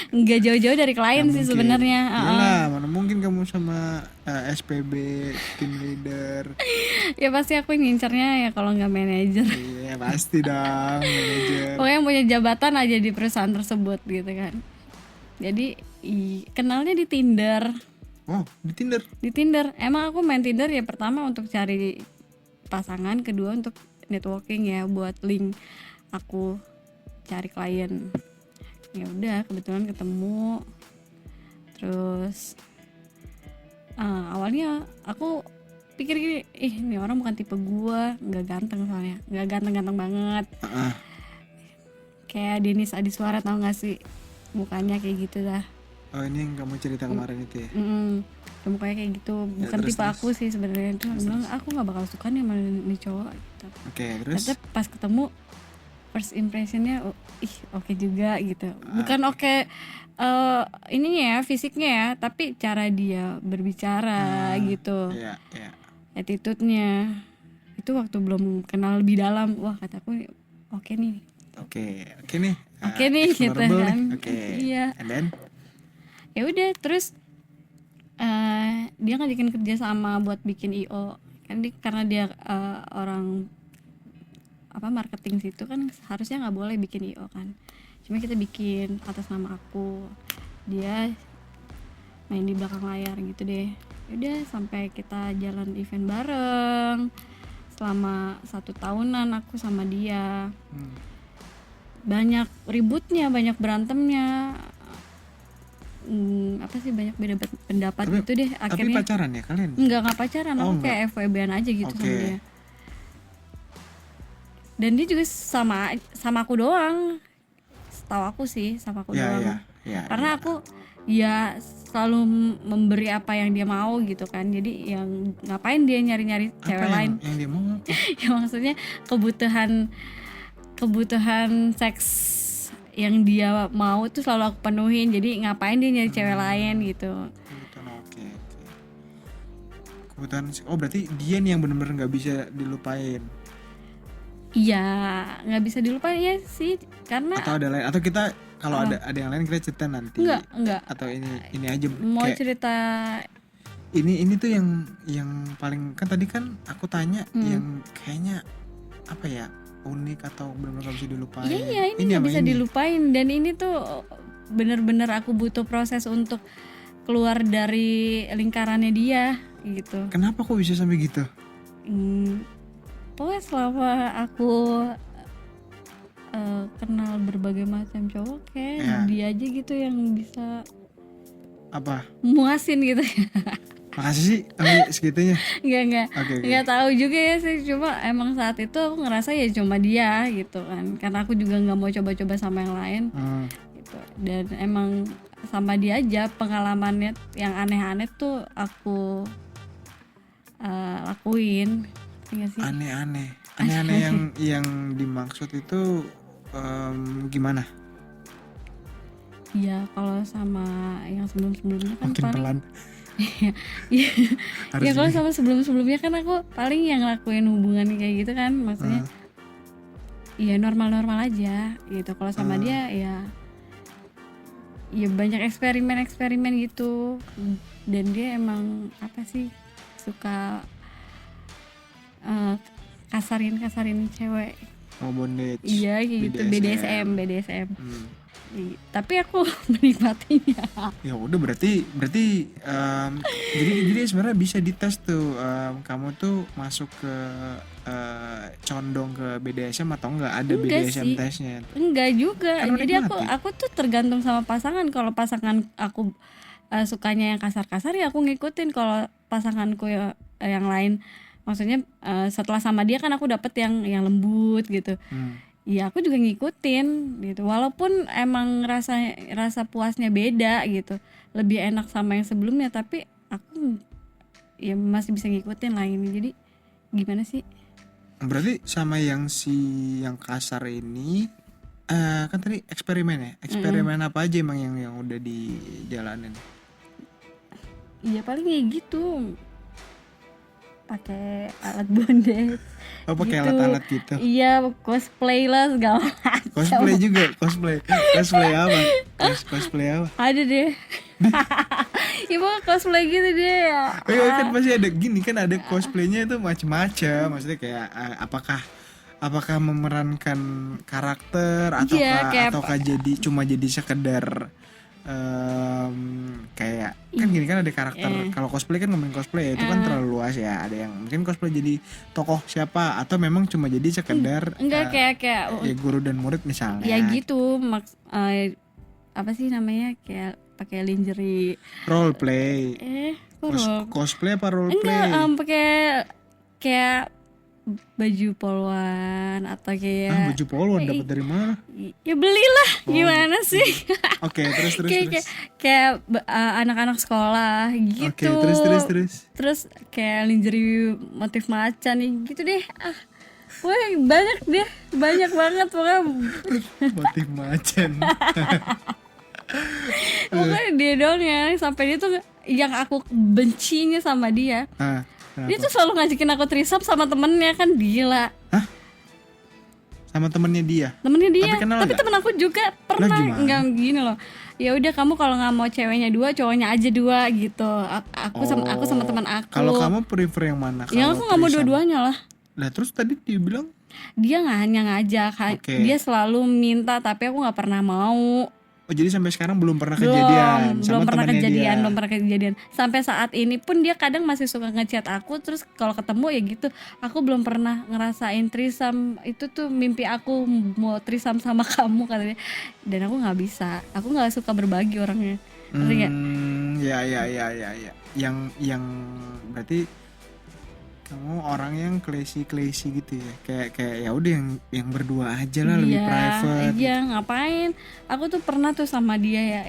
Nggak jauh-jauh dari klien sih sebenarnya. Iyalah, mana mungkin kamu sama SPB, team leader. Ya pasti aku ngincernya ya kalau nggak manajer. Iya pasti dong, manajer. Pokoknya yang punya jabatan aja di perusahaan tersebut gitu kan. Jadi kenalnya di Tinder. Oh, di Tinder. Di Tinder. Emang aku main Tinder ya pertama untuk cari pasangan, kedua untuk networking ya, buat link aku cari klien. Ya udah, kebetulan ketemu. Terus awalnya aku pikir gini, ini orang bukan tipe gua, nggak ganteng soalnya, nggak ganteng banget. Kayak Denis Adiswara, tau gak sih? Mukanya kayak gitu dah. Oh, ini yang kamu cerita kemarin itu ya? Mukanya kayak gitu, bukan tipe aku sih sebenarnya. Itu bilang aku nggak bakal suka nih sama nih cowok gitu. Oke, terus? Tapi pas ketemu first impressionnya oke juga gitu. Bukan oke ininya ya, fisiknya ya, tapi cara dia berbicara gitu. Iya. Attitude-nya. Itu waktu belum kenal lebih dalam, wah kataku oke nih. Oke nih. Oke nih gitu kan. Iya. And then? Ya udah, terus dia ngajakin kerja sama buat bikin IO kan, karena dia orang marketing situ kan, harusnya nggak boleh bikin IO kan, cuma kita bikin atas nama aku, dia main di belakang layar gitu deh. Udah sampai kita jalan event bareng selama 1 tahunan aku sama dia. Banyak ributnya, banyak berantemnya, banyak beda pendapat gitu deh akhirnya. Tapi pacaran ya kalian? Enggak pacaran, aku kayak FWB-an aja gitu sama dia. Dan dia juga sama aku doang, setahu aku sih sama aku doang. Karena aku ya selalu memberi apa yang dia mau gitu kan, jadi yang ngapain dia nyari-nyari cewek lain yang dia mau? Ya maksudnya kebutuhan seks yang dia mau tuh selalu aku penuhin, jadi ngapain dia nyari cewek lain gitu. Kebutuhan, berarti dia nih yang benar-benar nggak bisa dilupain. Iya, nggak bisa dilupain ya sih, karena atau ada lain, atau kita kalau ada yang lain kita cerita nanti. Enggak. Atau ini aja mau kayak, cerita ini tuh yang paling, kan tadi kan aku tanya yang kayaknya apa ya, unik atau benar-benar gak bisa dilupain. Iya, ini nggak bisa dilupain, dan ini tuh benar-benar aku butuh proses untuk keluar dari lingkarannya dia gitu. Kenapa kok bisa sampai gitu? Pokoknya selama aku kenal berbagai macam cowok, kayak dia aja gitu yang bisa apa? Muasin gitu. Makasih sih, segitunya. Nggak tahu juga ya sih, cuma emang saat itu aku ngerasa ya cuma dia gitu kan, karena aku juga nggak mau coba-coba sama yang lain gitu. Dan emang sama dia aja pengalamannya yang aneh-aneh tuh aku lakuin. Aneh-aneh yang dimaksud itu gimana? Ya kalau sama yang sebelum-sebelumnya kan makin pelan. Ya kalau sama sebelum-sebelumnya kan aku paling yang ngelakuin hubungan kayak gitu kan, maksudnya ya normal-normal aja gitu. Kalau sama dia ya banyak eksperimen gitu, dan dia emang apa sih, suka kasarin cewek. Bondage. Iya gitu, BDSM. Tapi aku menikmatinya. Ya udah, berarti jadi sebenarnya bisa dites tuh, kamu tuh masuk ke condong ke BDSM atau enggak, ada BDSM tesnya? Enggak juga. Jadi aku tuh tergantung sama pasangan. Kalau pasangan aku sukanya yang kasar-kasar ya aku ngikutin. Kalau pasanganku yang lain, maksudnya setelah sama dia kan aku dapet yang lembut gitu. ya aku juga ngikutin gitu, walaupun emang rasa puasnya beda gitu, lebih enak sama yang sebelumnya, tapi aku ya masih bisa ngikutin lah ini. Jadi gimana sih? Berarti sama yang kasar ini kan tadi eksperimen ya. Eksperimen apa aja emang yang udah dijalanin? Iya paling kayak gitu, pakai alat bondage. Oh, pakai Gitu. alat-alat gitu. Iya, cosplay lah segala macam. Cosplay juga, cosplay apa? Cosplay apa? Ada deh. Ibu cosplay gitu deh. Kan pasti ada gini kan, ada cosplaynya itu macam-macam. Maksudnya kayak apakah memerankan karakter Iya, kayak ataukah jadi sekedar kayak kan gini kan ada karakter. Kalau cosplay kan ngomongin cosplay itu kan terlalu luas ya. Ada yang mungkin cosplay jadi tokoh siapa, atau memang cuma jadi sekedar enggak kayak ya guru dan murid misalnya. ya gitu, apa sih namanya, kayak pakai lingerie. Role play. Kok Cosplay apa role play? enggak, pakai kayak baju polwan atau kayak Baju poluan dapat dari mana? ya belilah, gimana sih? Oke, terus. kayak anak-anak sekolah gitu. Oke, terus. Terus kayak lingerie motif macan nih gitu deh. Wah, banyak banget pokoknya. Motif macan. Pokoknya dia doang ya, sampai dia tuh yang aku bencinya sama dia. Dia tuh selalu ngajakin aku threesome sama temennya, kan gila. Sama temennya dia. Tapi temen aku juga pernah nggak gini loh. Ya udah, kamu kalau nggak mau ceweknya 2, cowoknya aja 2 gitu. Aku sama teman aku. Kalau kamu prefer yang mana? Ya aku nggak mau dua-duanya lah. Lah terus tadi dia bilang dia nggak hanya ngajak, dia selalu minta, tapi aku nggak pernah mau. Oh, jadi sampai sekarang belum pernah kejadian belum pernah kejadian. Sampai saat ini pun dia kadang masih suka ngechat aku, terus kalau ketemu ya gitu. Aku belum pernah ngerasain threesome. Itu tuh mimpi aku, mau threesome sama kamu katanya. Dan aku nggak bisa. Aku nggak suka berbagi orangnya. Ngerti nggak? Ya. Yang berarti kamu orang yang classy gitu ya. Kayak ya udah yang berdua aja lah, lebih private. Iya, ngapain? Aku tuh pernah tuh sama dia ya,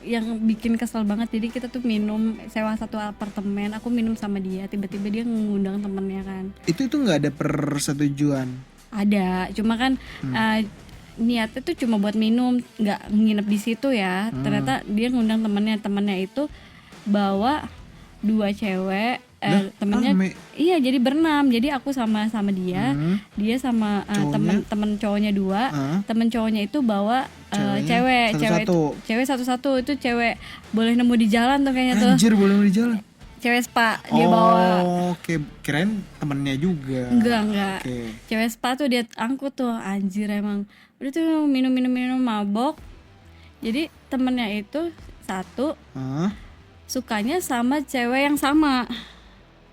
yang bikin kesel banget. Jadi kita tuh minum, sewa satu apartemen. Aku minum sama dia, tiba-tiba dia ngundang temennya kan. Itu nggak ada persetujuan? Ada, cuma kan niatnya tuh cuma buat minum, nggak nginep di situ ya. Ternyata dia ngundang temennya itu bawa 2 cewek. Temennya iya, jadi berenam. Jadi aku sama dia, dia sama temen cowoknya 2, temen cowoknya itu bawa cewek satu-satu. Itu cewek boleh nemu di jalan tuh kayaknya tuh. Anjir, boleh nemu di jalan. Cewek spa dia bawa. Oke, kirain temennya juga. Enggak. Cewek spa tuh dia angkut tuh, anjir emang. Udah tuh minum mabok. Jadi temennya itu satu sukanya sama cewek yang sama.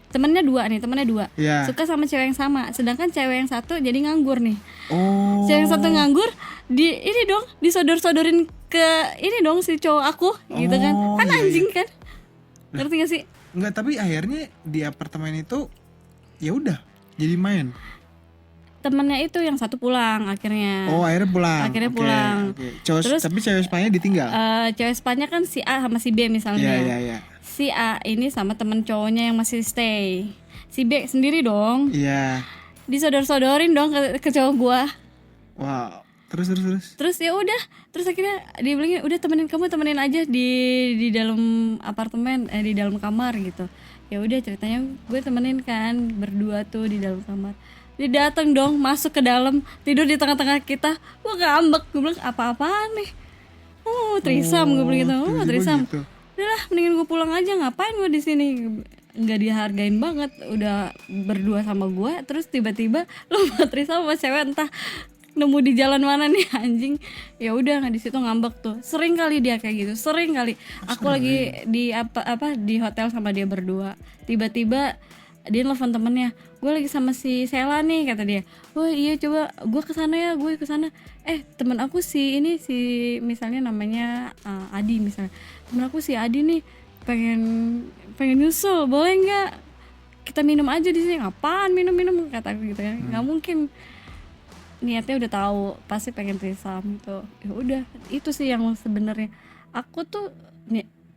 Temennya 2 yeah. Suka sama cewek yang sama, sedangkan cewek yang satu jadi nganggur nih. Cewek yang satu nganggur, disodor-sodorin ke ini dong si cowok aku gitu kan. Kan anjing kan. Ngerti gak sih? Enggak, tapi akhirnya di apartemen itu ya udah jadi main. Temennya itu yang satu pulang akhirnya. Akhirnya pulang. Terus tapi cewek spanya ditinggal. Cewek spanya kan si A sama si B misalnya. Iya. Si A ini sama temen cowoknya yang masih stay. Si B sendiri dong. Iya. Disodor-sodorin dong ke cowok gua. Wow. Terus. Terus ya udah, terus akhirnya dia bilang udah temenin aja di dalam apartemen, di dalam kamar gitu. Ya udah, ceritanya gue temenin kan berdua tuh di dalam kamar. Dia datang dong, masuk ke dalam, tidur di tengah-tengah kita. Gue ngambek, gue bilang apa-apaan nih? Threesome, gue bilang gitu. Threesome. Gitu. Udahlah, mendingan gue pulang aja, ngapain gue di sini? Nggak dihargain banget, udah berdua sama gue, terus tiba-tiba lo mau threesome sama cewek entah nemu di jalan mana nih anjing. Ya udah, nggak di situ ngambek tuh. Sering kali dia kayak gitu, sering kali. Aku lagi di di hotel sama dia berdua, tiba-tiba dia nelfon temennya, gue lagi sama si Sela nih, kata dia. Oh iya, coba gue kesana. Temen aku si misalnya namanya Adi misalnya. Temen aku si Adi nih pengen nyusul, boleh nggak kita minum aja di sini? Apaan minum, kata aku gitu ya. Nggak mungkin niatnya udah tahu pasti pengen threesome gitu. Ya udah, itu sih yang sebenarnya aku tuh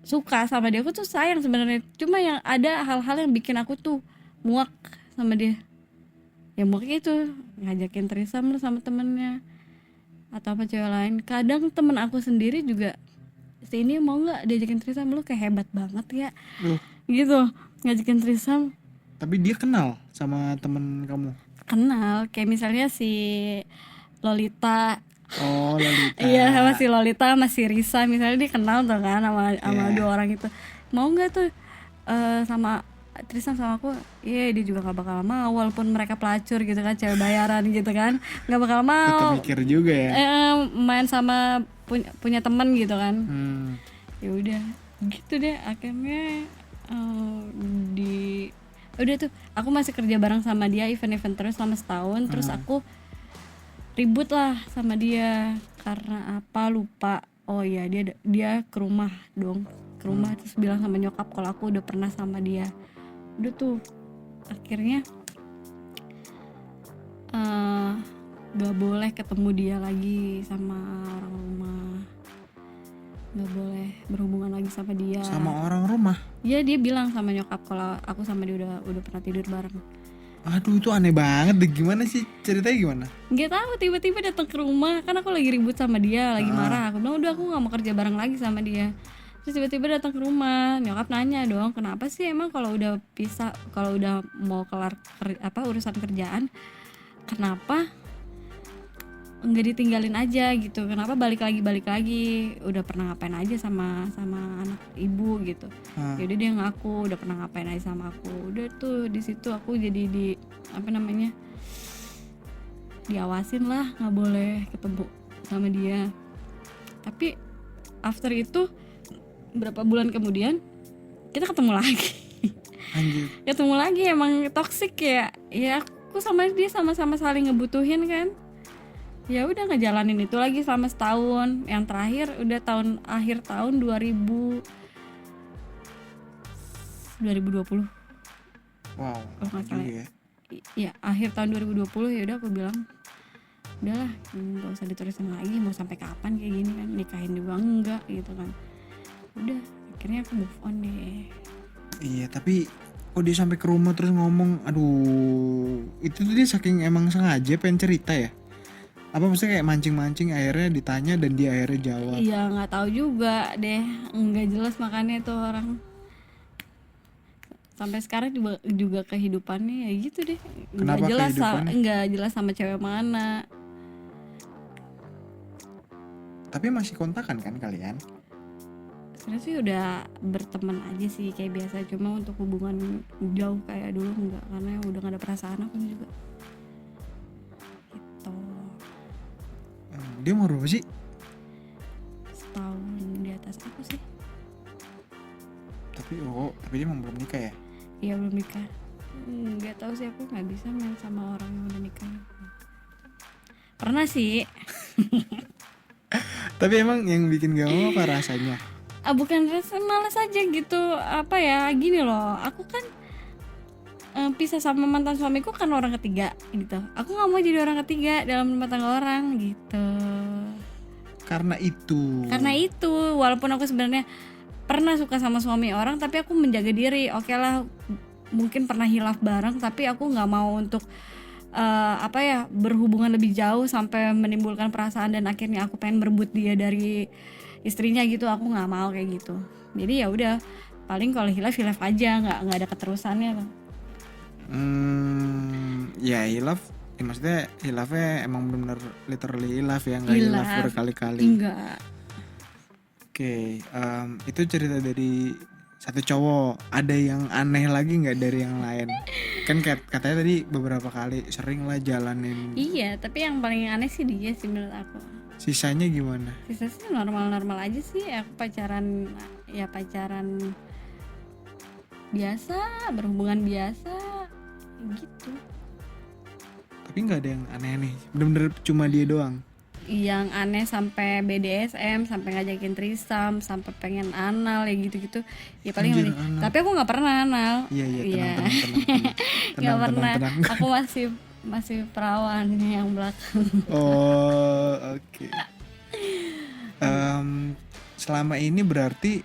suka sama dia, aku tuh sayang sebenarnya. Cuma yang ada hal-hal yang bikin aku tuh muak sama dia. Ya muaknya itu ngajakin threesome lah sama temennya atau apa cewek lain. Kadang temen aku sendiri juga, si ini mau nggak diajakin threesome, lu kayak hebat banget ya gitu ngajakin threesome. Tapi dia kenal sama temen kamu? Kenal, kayak misalnya si Lolita. Oh, Lolita. Iya, sama si Lolita sama si Risa misalnya, dia kenal tuh kan sama dua orang itu. Mau nggak tuh sama Tristan sama aku? Iya, dia juga nggak bakal mau walaupun mereka pelacur gitu kan, cewek bayaran gitu kan, nggak bakal mau. Tetap mikir juga ya. Main sama punya teman gitu kan. Ya udah gitu deh akhirnya. Udah tuh aku masih kerja bareng sama dia event-event terus selama setahun. Terus aku ribut lah sama dia karena apa lupa. Oh iya, dia ke rumah dong, ke rumah terus bilang sama nyokap kalau aku udah pernah sama dia. Udah tuh akhirnya gak boleh ketemu dia lagi sama orang rumah, gak boleh berhubungan lagi sama dia. Sama orang rumah? Iya, dia bilang sama nyokap kalau aku sama dia udah pernah tidur bareng. Aduh, itu aneh banget deh. Gimana sih ceritanya, gimana? Gak tahu, tiba-tiba datang ke rumah kan aku lagi ribut sama dia, lagi marah. Aku bilang udah aku nggak mau kerja bareng lagi sama dia. Terus tiba-tiba datang ke rumah, nyokap nanya dong, kenapa sih emang kalau udah pisah, kalau udah mau kelar urusan kerjaan, kenapa nggak ditinggalin aja gitu, kenapa balik lagi, udah pernah ngapain aja sama anak ibu gitu. Yaudah dia ngaku udah pernah ngapain aja sama aku. Udah tuh di situ aku jadi diawasin lah, nggak boleh ketemu sama dia. Tapi after itu berapa bulan kemudian kita ketemu lagi. Anjir. Ketemu lagi, emang toksik ya aku sama dia sama-sama saling ngebutuhin kan. Ya udah ngejalanin itu lagi selama setahun. Yang terakhir udah akhir tahun 2020. Wow. Kalau nggak salah Ya. ya akhir tahun 2020. Ya udah aku bilang udahlah, nggak usah diterusin lagi, mau sampai kapan kayak gini kan, nikahin juga enggak gitu kan. Udah akhirnya aku move on deh. Iya, tapi kok dia sampai ke rumah terus ngomong, aduh, itu tuh dia saking emang sengaja pengen cerita ya? Apa maksudnya kayak mancing-mancing, akhirnya ditanya dan dia akhirnya jawab? Iya nggak tahu juga deh, nggak jelas makanya tuh orang. Sampai sekarang juga kehidupannya ya gitu deh. Kenapa kehidupannya? Nggak jelas sama cewek mana. Tapi masih kontakan kan kalian? Sebenarnya sih udah berteman aja sih kayak biasa, cuma untuk hubungan jauh kayak dulu enggak, karena udah gak ada perasaan aku juga gitu. Dia mau berapa sih? Setahun di atas aku sih. Tapi dia emang belum nikah ya? Iya belum nikah. Nggak tahu sih, aku nggak bisa main sama orang yang udah nikah. Pernah sih. Tapi emang yang bikin gak mau apa rasanya? Bukan rasa malas aja gitu, apa ya, gini loh, aku kan pisah sama mantan suamiku kan orang ketiga gitu. Aku nggak mau jadi orang ketiga dalam rumah tangga orang gitu. Karena itu walaupun aku sebenarnya pernah suka sama suami orang, tapi aku menjaga diri. Oke lah, mungkin pernah hilaf bareng, tapi aku nggak mau untuk berhubungan lebih jauh sampai menimbulkan perasaan dan akhirnya aku pengen merebut dia dari istrinya gitu. Aku nggak mau kayak gitu. Jadi ya udah, paling kalau hilaf aja, nggak ada keterusannya loh. Ya hilaf, ya maksudnya hilafnya emang benar-benar literally hilaf ya, nggak hilaf berkali-kali. Enggak. Oke, itu cerita dari satu cowok. Ada yang aneh lagi nggak dari yang lain? Kan katanya tadi beberapa kali sering lah jalanin. Iya, tapi yang paling aneh sih dia sih menurut aku. Sisanya gimana? Sisa sih normal-normal aja sih. Aku pacaran biasa, berhubungan biasa gitu. Tapi nggak ada yang aneh-aneh, bener-bener cuma dia doang. Yang aneh sampai BDSM, sampai ngajakin threesome, sampai pengen anal ya gitu-gitu. Ya paling Anjir, tapi aku nggak pernah anal. Iya, tenang. Nggak pernah. Tenang. Aku masih perawan yang belakang. Oh, oke. Selama ini berarti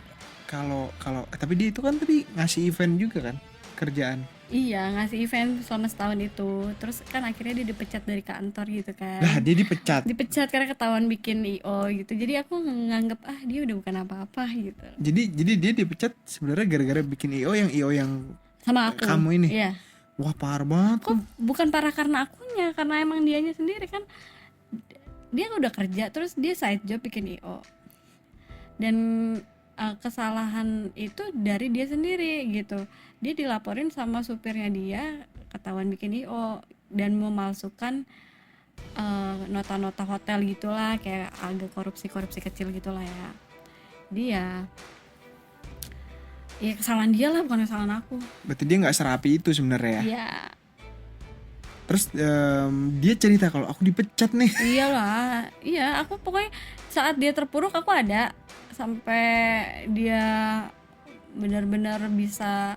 kalau tapi dia itu kan tadi ngasih event juga kan kerjaan. Iya, ngasih event selama setahun itu. Terus kan akhirnya dia dipecat dari kantor gitu kan. Lah dia dipecat. Dipecat karena ketahuan bikin IO gitu. Jadi aku nganggep dia udah bukan apa-apa gitu. Jadi dia dipecat sebenarnya gara-gara bikin IO yang Sama aku. kamu ini. Iya. Wah, parah banget. Kok bukan parah karena akunya, karena emang dianya sendiri kan. Dia udah kerja terus dia side job bikin IO. Dan kesalahan itu dari dia sendiri gitu. Dia dilaporin sama supirnya dia ketahuan bikin IO dan memalsukan nota-nota hotel gitulah, kayak agak korupsi kecil gitulah ya. Dia ya kesalahan dia lah, bukan kesalahan aku. Berarti dia nggak serapi itu sebenarnya ya. Iya. Terus dia cerita kalau aku dipecat nih. Iyalah, iya, aku pokoknya saat dia terpuruk aku ada sampai dia benar-benar bisa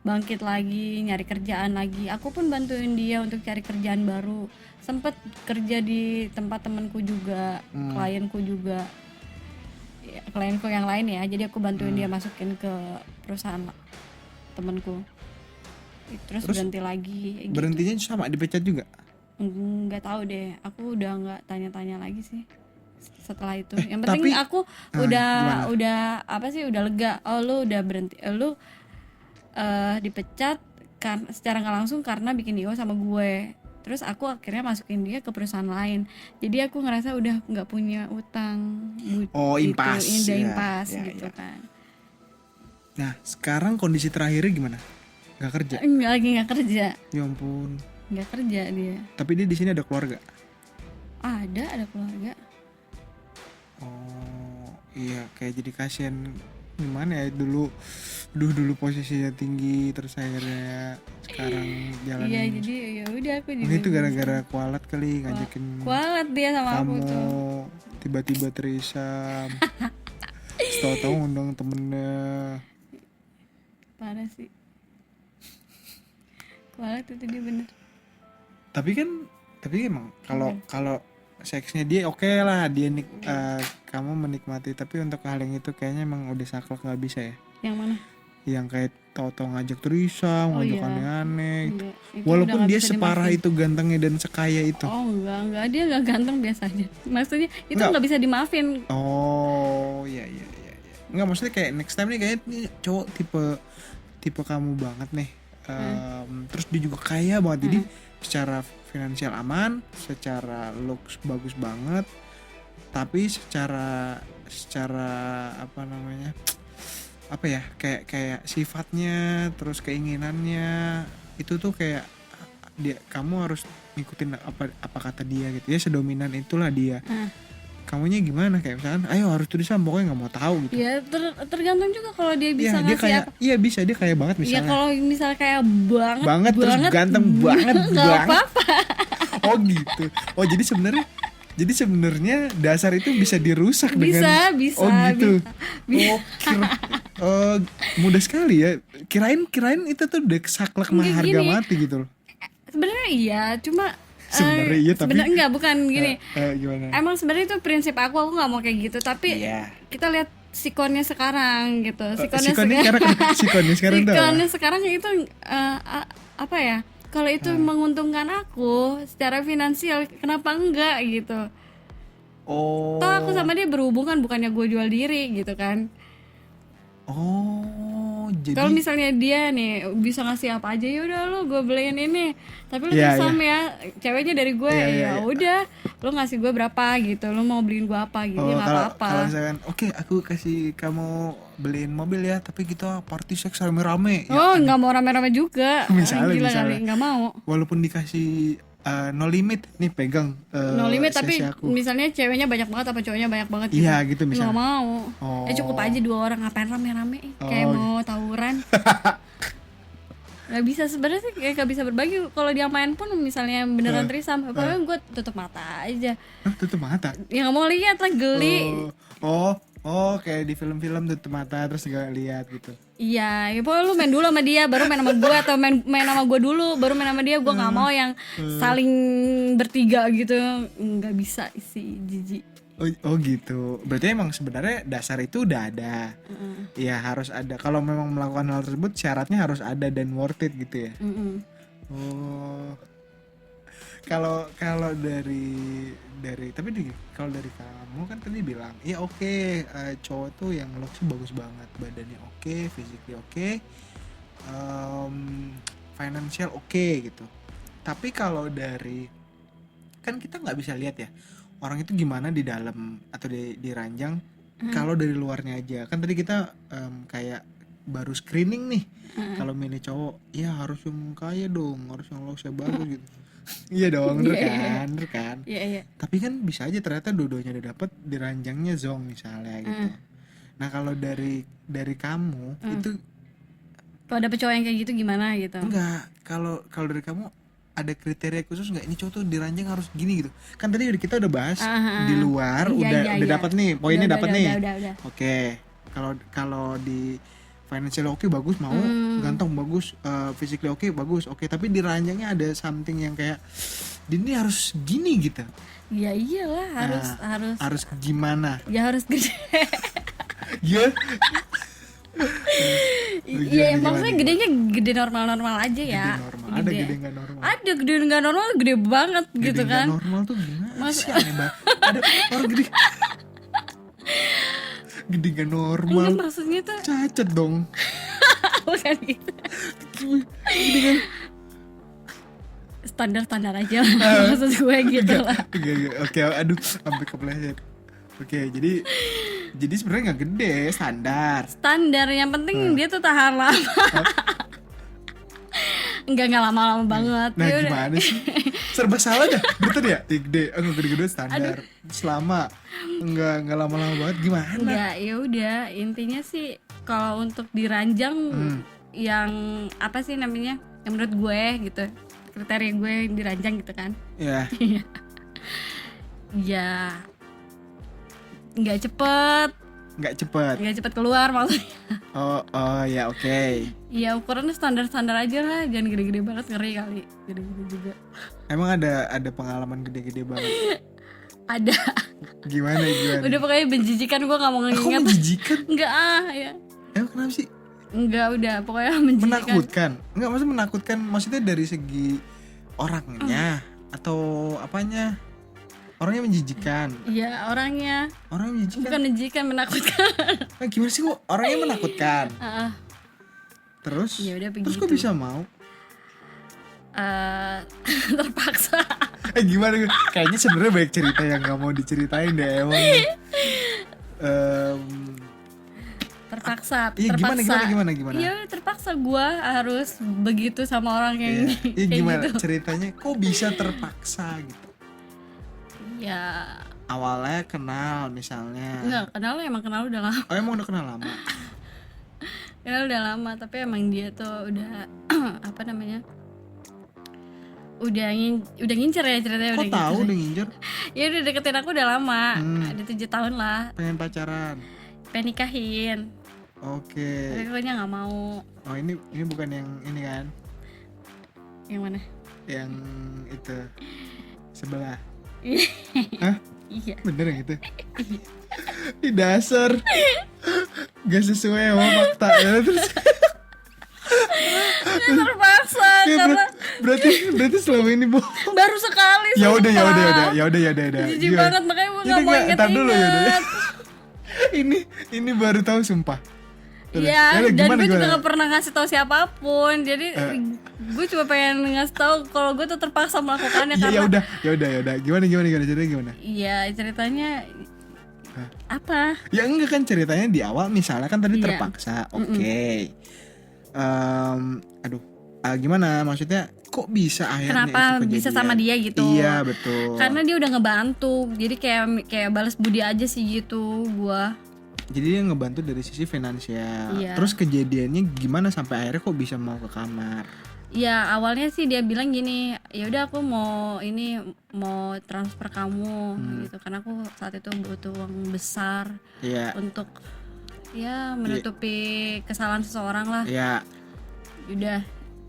bangkit lagi, nyari kerjaan lagi. Aku pun bantuin dia untuk cari kerjaan baru. Sempet kerja di tempat temanku juga, klienku juga, ya, klienku yang lain ya. Jadi aku bantuin dia masukin ke perusahaan temanku. Terus berhenti lagi. Gitu. Berhentinya sama dipecat juga? Nggak tahu deh. Aku udah nggak tanya-tanya lagi sih setelah itu. Yang penting aku udah apa sih, udah lega. Oh, lu udah berhenti, lu dipecat kan secara nggak langsung karena bikin IO sama gue. Terus aku akhirnya masukin dia ke perusahaan lain. Jadi aku ngerasa udah nggak punya utang. Impas. Udah Ya, impas ya, gitu ya. kan. Nah, sekarang kondisi terakhirnya gimana? Gak kerja? Lagi nggak kerja. Ya ampun. Nggak kerja dia. Tapi dia di sini ada keluarga? Ada keluarga. Oh iya, kayak jadi kasihan. Gimana ya, dulu posisinya tinggi terus akhirnya sekarang jalan. Iya, jadi ya udah aku juga. Ini tuh gara-gara kualat kali ngajakin kualat dia sama kamu aku tuh. tiba-tiba terisam. Tahu-tahu undang temennya. Parah sih. Kualat itu dia bener. Tapi emang kalau seksnya dia oke lah, dia kamu menikmati, tapi untuk hal yang itu kayaknya emang udah saklek, nggak bisa ya. Yang mana? Yang kayak tahu-tahu ngajak terisam, ngajak iya. aneh-aneh gitu. Itu Walaupun udah dia nggak bisa separah dimaafin. itu gantengnya dan sekaya itu. Oh enggak, dia nggak ganteng biasa aja. Maksudnya itu Nggak. nggak bisa dimaafin. Oh iya. Nggak, maksudnya kayak next time nih kayaknya nih cowok tipe kamu banget nih. Terus dia juga kaya banget, jadi secara finansial aman, secara looks bagus banget, tapi secara apa ya, kayak sifatnya terus keinginannya itu tuh kayak kamu harus ngikutin apa kata dia gitu ya, sedominan itulah dia. Kamunya gimana, kayak misalkan ayo harus tulisan, pokoknya nggak mau tahu gitu. Ya tergantung juga kalau dia bisa dia ngasih kayak, apa. iya bisa, dia kayak banget Ya misalnya. kalau misal kayak banget Terus ganteng banget nggak apa-apa. Oh gitu. Oh jadi sebenarnya dasar itu bisa dirusak dengan. Bisa. Oh gitu. Bisa. Oh mudah sekali ya. Kirain itu tuh udah saklek mah harga Gini. mati gitu loh. Sebenarnya iya, cuma Sebenarnya iya, tapi sebenarnya enggak, bukan gini. Gimana? Emang sebenarnya itu prinsip aku nggak mau kayak gitu, tapi Iya. kita lihat sikonnya sekarang gitu. Sikonnya sekarang tuh apa? Sikonnya sekarang itu apa ya? Kalau itu menguntungkan aku secara finansial, kenapa enggak gitu? Oh. Toh aku sama dia berhubungan, bukannya gue jual diri gitu kan. Oh, jadi Kalau misalnya dia nih bisa ngasih apa aja, ya udah lo gue beliin ini. Tapi lu Iya, sama ya, ceweknya dari gue, Iya. ya udah, lo ngasih gue berapa gitu, lo mau beliin gue apa gitu, ya nggak kalau apa-apa. misalkan oke, aku kasih kamu beliin mobil ya, tapi kita party seks rame-rame. Oh, nggak mau rame-rame juga. Misalnya, Gila misalnya. kali, nggak mau. Walaupun dikasih no limit, nih pegang. No limit, tapi sesi aku. misalnya ceweknya banyak banget apa cowoknya banyak banget gitu. Iya, gitu misalnya. Nggak mau. Oh. Cukup aja 2 orang, ngapain rame-rame? Kayak Oh, mau tawuran. Nggak bisa sebenarnya sih, kayak nggak bisa berbagi. Kalau dia main pun misalnya beneran trisam, pokoknya gue tutup mata aja. Hah, tutup mata. Ya nggak mau lihat lah, geli. Oh, Oh, kayak di film-film tutup mata terus gak lihat gitu. Iya, ya pokoknya lu main dulu sama dia, baru main sama gue, atau main sama gue dulu, baru main sama dia. Gue nggak mau yang saling bertiga gitu, nggak bisa sih, jijik. Oh gitu. Berarti emang sebenarnya dasar itu udah ada. Ya harus ada. Kalau memang melakukan hal tersebut syaratnya harus ada dan worth it gitu ya. Oh. Kalau dari tapi kalau dari kamu kan tadi bilang, ya oke, cowok tuh yang looks bagus banget, badannya oke, physically oke, financial oke gitu. Tapi kalau dari, kan kita nggak bisa lihat ya orang itu gimana di dalam atau di ranjang. Kalau dari luarnya aja kan tadi kita kayak baru screening nih. Kalau milih cowok ya harus yang kaya dong, harus yang looknya bagus gitu. Iya dong, bener kan? Iya. Tapi kan bisa aja ternyata dua-duanya udah dapet di ranjangnya zong misalnya gitu. Nah kalau dari kamu itu Kalau dapet cowok yang kayak gitu gimana gitu? enggak, kalau dari kamu ada kriteria khusus nggak, ini cowok tuh di ranjang harus gini gitu? Kan tadi kita udah bahas di luar, Iya. udah dapat nih poinnya, dapat nih. Udah. Oke, kalau di financial oke bagus, mau ganteng bagus, physically oke bagus, oke, tapi di ranjangnya ada something yang kayak ini harus gini gitu. Ya iyalah, harus Gimana? ya harus gede. Ya. Iya, maksudnya gedenya gede normal aja ya. Gede normal. Ada gede nggak normal. Ada gede nggak normal, gede banget Gede gitu nggak kan. normal tuh gimana sih, aneh banget. Ada orang gede nggak normal. Enggak, maksudnya tuh Cacat dong. bukan gitu. Gede kan. Standar aja lah, maksud gue gitu lah. Enggak. Oke, aduh, sampai kepleset. Oke, jadi sebenarnya nggak gede, standar. Yang penting dia tuh tahan lama. Enggak lama-lama banget. Nah, Yaudah. gimana sih? Serba salah dah. Betul ya? Gede, gede standar. Selama enggak lama-lama banget gimana? Enggak, ya udah, intinya sih kalau untuk diranjang yang apa sih namanya? Yang menurut gue gitu. Kriteria gue yang diranjang gitu kan. Ya. Ya nggak cepet keluar maksudnya. Oh ya, oke. Ya ukurannya standar aja lah, jangan gede-gede banget, ngeri kali gede-gede juga. Emang ada pengalaman gede-gede banget? Ada. Gimana? Udah pokoknya menjijikan, gue nggak mau Aku nginget. menjijikan? Enggak ya. Emang kenapa sih? Enggak, udah pokoknya menjijikan. Menakutkan? Enggak, maksudnya menakutkan maksudnya dari segi orangnya atau apanya? Orangnya menjijikan. Iya, orangnya menjijikan. bukan menjijikan, menakutkan. Nah, gimana sih kok orangnya menakutkan? Terus? Ya udah Terus begitu. kok bisa mau? Terpaksa. Gimana? Kayaknya sebenarnya banyak cerita yang nggak mau diceritain deh emang. Terpaksa. Iya, gimana? Iya, terpaksa gue harus begitu sama orang yang Iya, kayak gimana gitu. ceritanya? Kok bisa terpaksa gitu? Ya Awalnya kenal misalnya. enggak, emang kenal udah lama. Oh, emang udah kenal lama? Kenal udah lama, tapi emang dia tuh udah apa namanya? Udah ngincer ya ceritanya. Kok tahu udah ngincer? Ya udah deketin aku udah lama. Ada 7 tahun lah. Pengen pacaran? Pengen nikahin. Oke. Tapi aku nggak mau. Oh, ini bukan yang ini kan? Yang mana? Yang itu sebelah. Hah? Iya. Bener yang itu? Di dasar gak sesuai sama fakta ya, terus Terpaksa ya, karena berarti selama ini bohong. baru sekali. Ya udah. Jijik banget, makanya gue nggak mau Ntar dulu ya udah. inget-inget. Ini baru tahu sumpah. Iya, Yaudah, dan gimana? gue juga gak pernah ngasih tahu siapapun. Jadi gue cuma pengen ngasih tahu kalau gue tuh terpaksa melakukannya karena Ya udah. Gimana ceritanya gimana? iya, ceritanya apa? Ya enggak, kan ceritanya di awal misalnya kan tadi Iya. terpaksa. Oke. Gimana maksudnya? Kok bisa akhirnya Kenapa itu kejadian? bisa sama dia gitu? Iya, betul. Karena dia udah ngebantu. Jadi kayak balas budi aja sih gitu gua. Jadi dia ngebantu dari sisi finansial. Iya. Terus kejadiannya gimana sampai akhirnya kok bisa mau ke kamar? Ya awalnya sih dia bilang gini, ya udah aku mau transfer kamu gitu, karena aku saat itu butuh uang besar Iya. untuk ya menutupi kesalahan seseorang lah. Iya. Udah,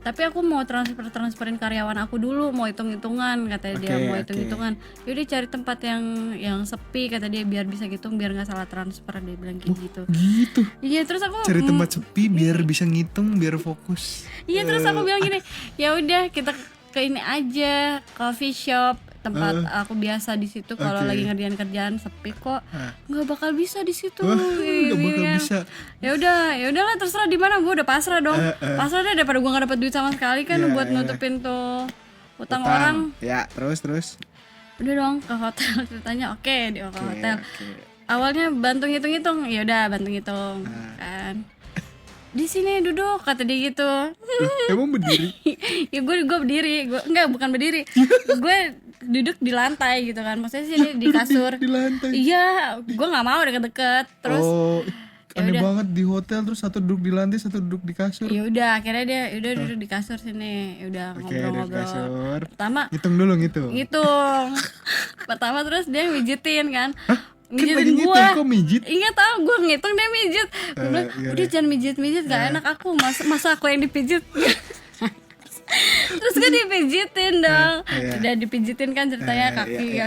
tapi aku mau transferin karyawan aku dulu, mau hitung-hitungan katanya dia, mau hitung-hitungan. Yaudah cari tempat yang sepi kata dia, biar bisa ngitung, biar nggak salah transfer, dia bilang kayak gitu. Gitu. Iya, terus aku Cari tempat sepi biar bisa ngitung, biar fokus. iya, terus aku bilang gini, ya udah kita ke ini aja, coffee shop, tempat aku biasa di situ kalau lagi ngerjain kerjaan sepi kok. Nggak bakal bisa di situ. Nggak bakal bisa. Ya udahlah terserah di mana, gue udah pasrah dong. Pasrah deh daripada gue nggak dapet duit sama sekali kan, buat nutupin tuh utang orang. Ya, terus. Udah dong ke hotel ceritanya. Oke, dia ke hotel. Awalnya bantu ngitung-ngitung, ya udah bantu ngitung kan. Di sini duduk kata dia gitu. Emang berdiri? Ya gue berdiri, bukan berdiri. Gue duduk di lantai gitu kan, maksudnya sih dia di kasur. Di lantai. Iya, gue nggak mau deket-deket. Terus aneh banget di hotel, terus satu duduk di lantai, satu duduk di kasur. ya udah akhirnya dia duduk di kasur sini, ya udah ngobrol-ngobrol. Pertama ngitung dulu ngitung. Pertama terus dia mijitin kan. Mijitin gua. Kok mijit? Ingat tau gue ngitung dia mijit. Gue bilang udah jangan mijit gak enak aku, masa aku yang dipijit. Terus gue dipijitin dong. Udah dipijitin kan ceritanya kaki.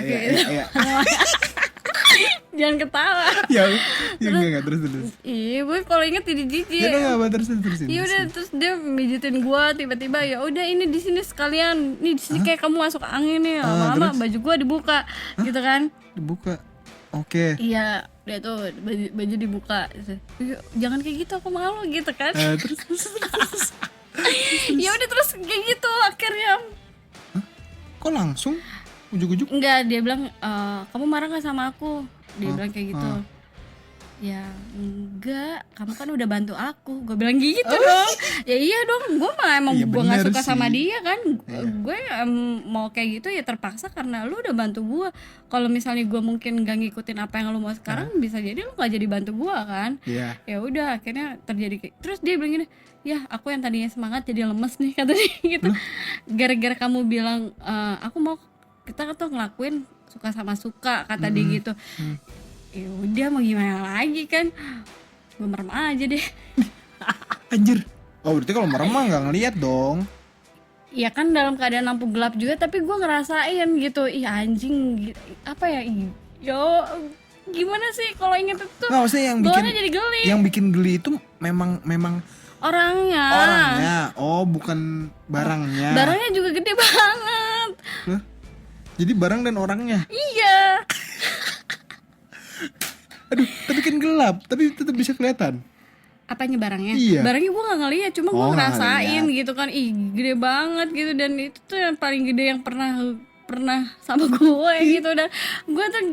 Jangan ketawa. Ya enggak terus. Iya, gue kalau inget jadi jijik. Ya enggak apa terus. Iya udah, terus dia mijitin gue tiba-tiba, ya udah ini di sini sekalian. Nih di sini kayak kamu masuk angin nih. Lama-lama baju gue dibuka gitu kan. Dibuka. Oke. Iya, dia tuh baju dibuka. Jangan kayak gitu, aku malu gitu kan. Terus. Ya udah terus kayak gitu akhirnya. Kok langsung ujuk-ujuk? Enggak, dia bilang kamu marah nggak sama aku? Dia bilang kayak gitu. Ya enggak, kamu kan udah bantu aku. Gue bilang gitu dong. Ya iya dong, gue mah emang gue nggak suka sama dia kan. Gue mau kayak gitu ya terpaksa karena lu udah bantu gue. Kalau misalnya gue mungkin nggak ngikutin apa yang lu mau sekarang, bisa jadi lu nggak jadi bantu gue kan. Ya udah akhirnya terjadi kayak. Terus dia bilang gini, ya aku yang tadinya semangat jadi lemes nih kata dia gitu. Gara-gara kamu bilang aku mau kita tuh ngelakuin suka sama suka kata dia gitu. Ya udah mau gimana lagi kan, gue merem aja deh. Anjir. Oh berarti kalau merem mah nggak ngeliat dong. Ya kan dalam keadaan lampu gelap juga, tapi gue ngerasain gitu. Ih anjing, apa ya? Yo gimana sih kalau inget itu? Nggak, maksudnya yang bikin jadi geli. Yang bikin geli itu memang orangnya. Oh bukan barangnya. Barangnya juga gede banget. Loh? Jadi barang dan orangnya. Iya. Aduh, tapi kan gelap, tapi tetap bisa kelihatan. Apanya barangnya? Iya. Barangnya gue nggak ngeliat, cuma gue ngerasain gitu kan. Ih gede banget gitu, dan itu tuh yang paling gede yang pernah sama gue gitu, dan gue tuh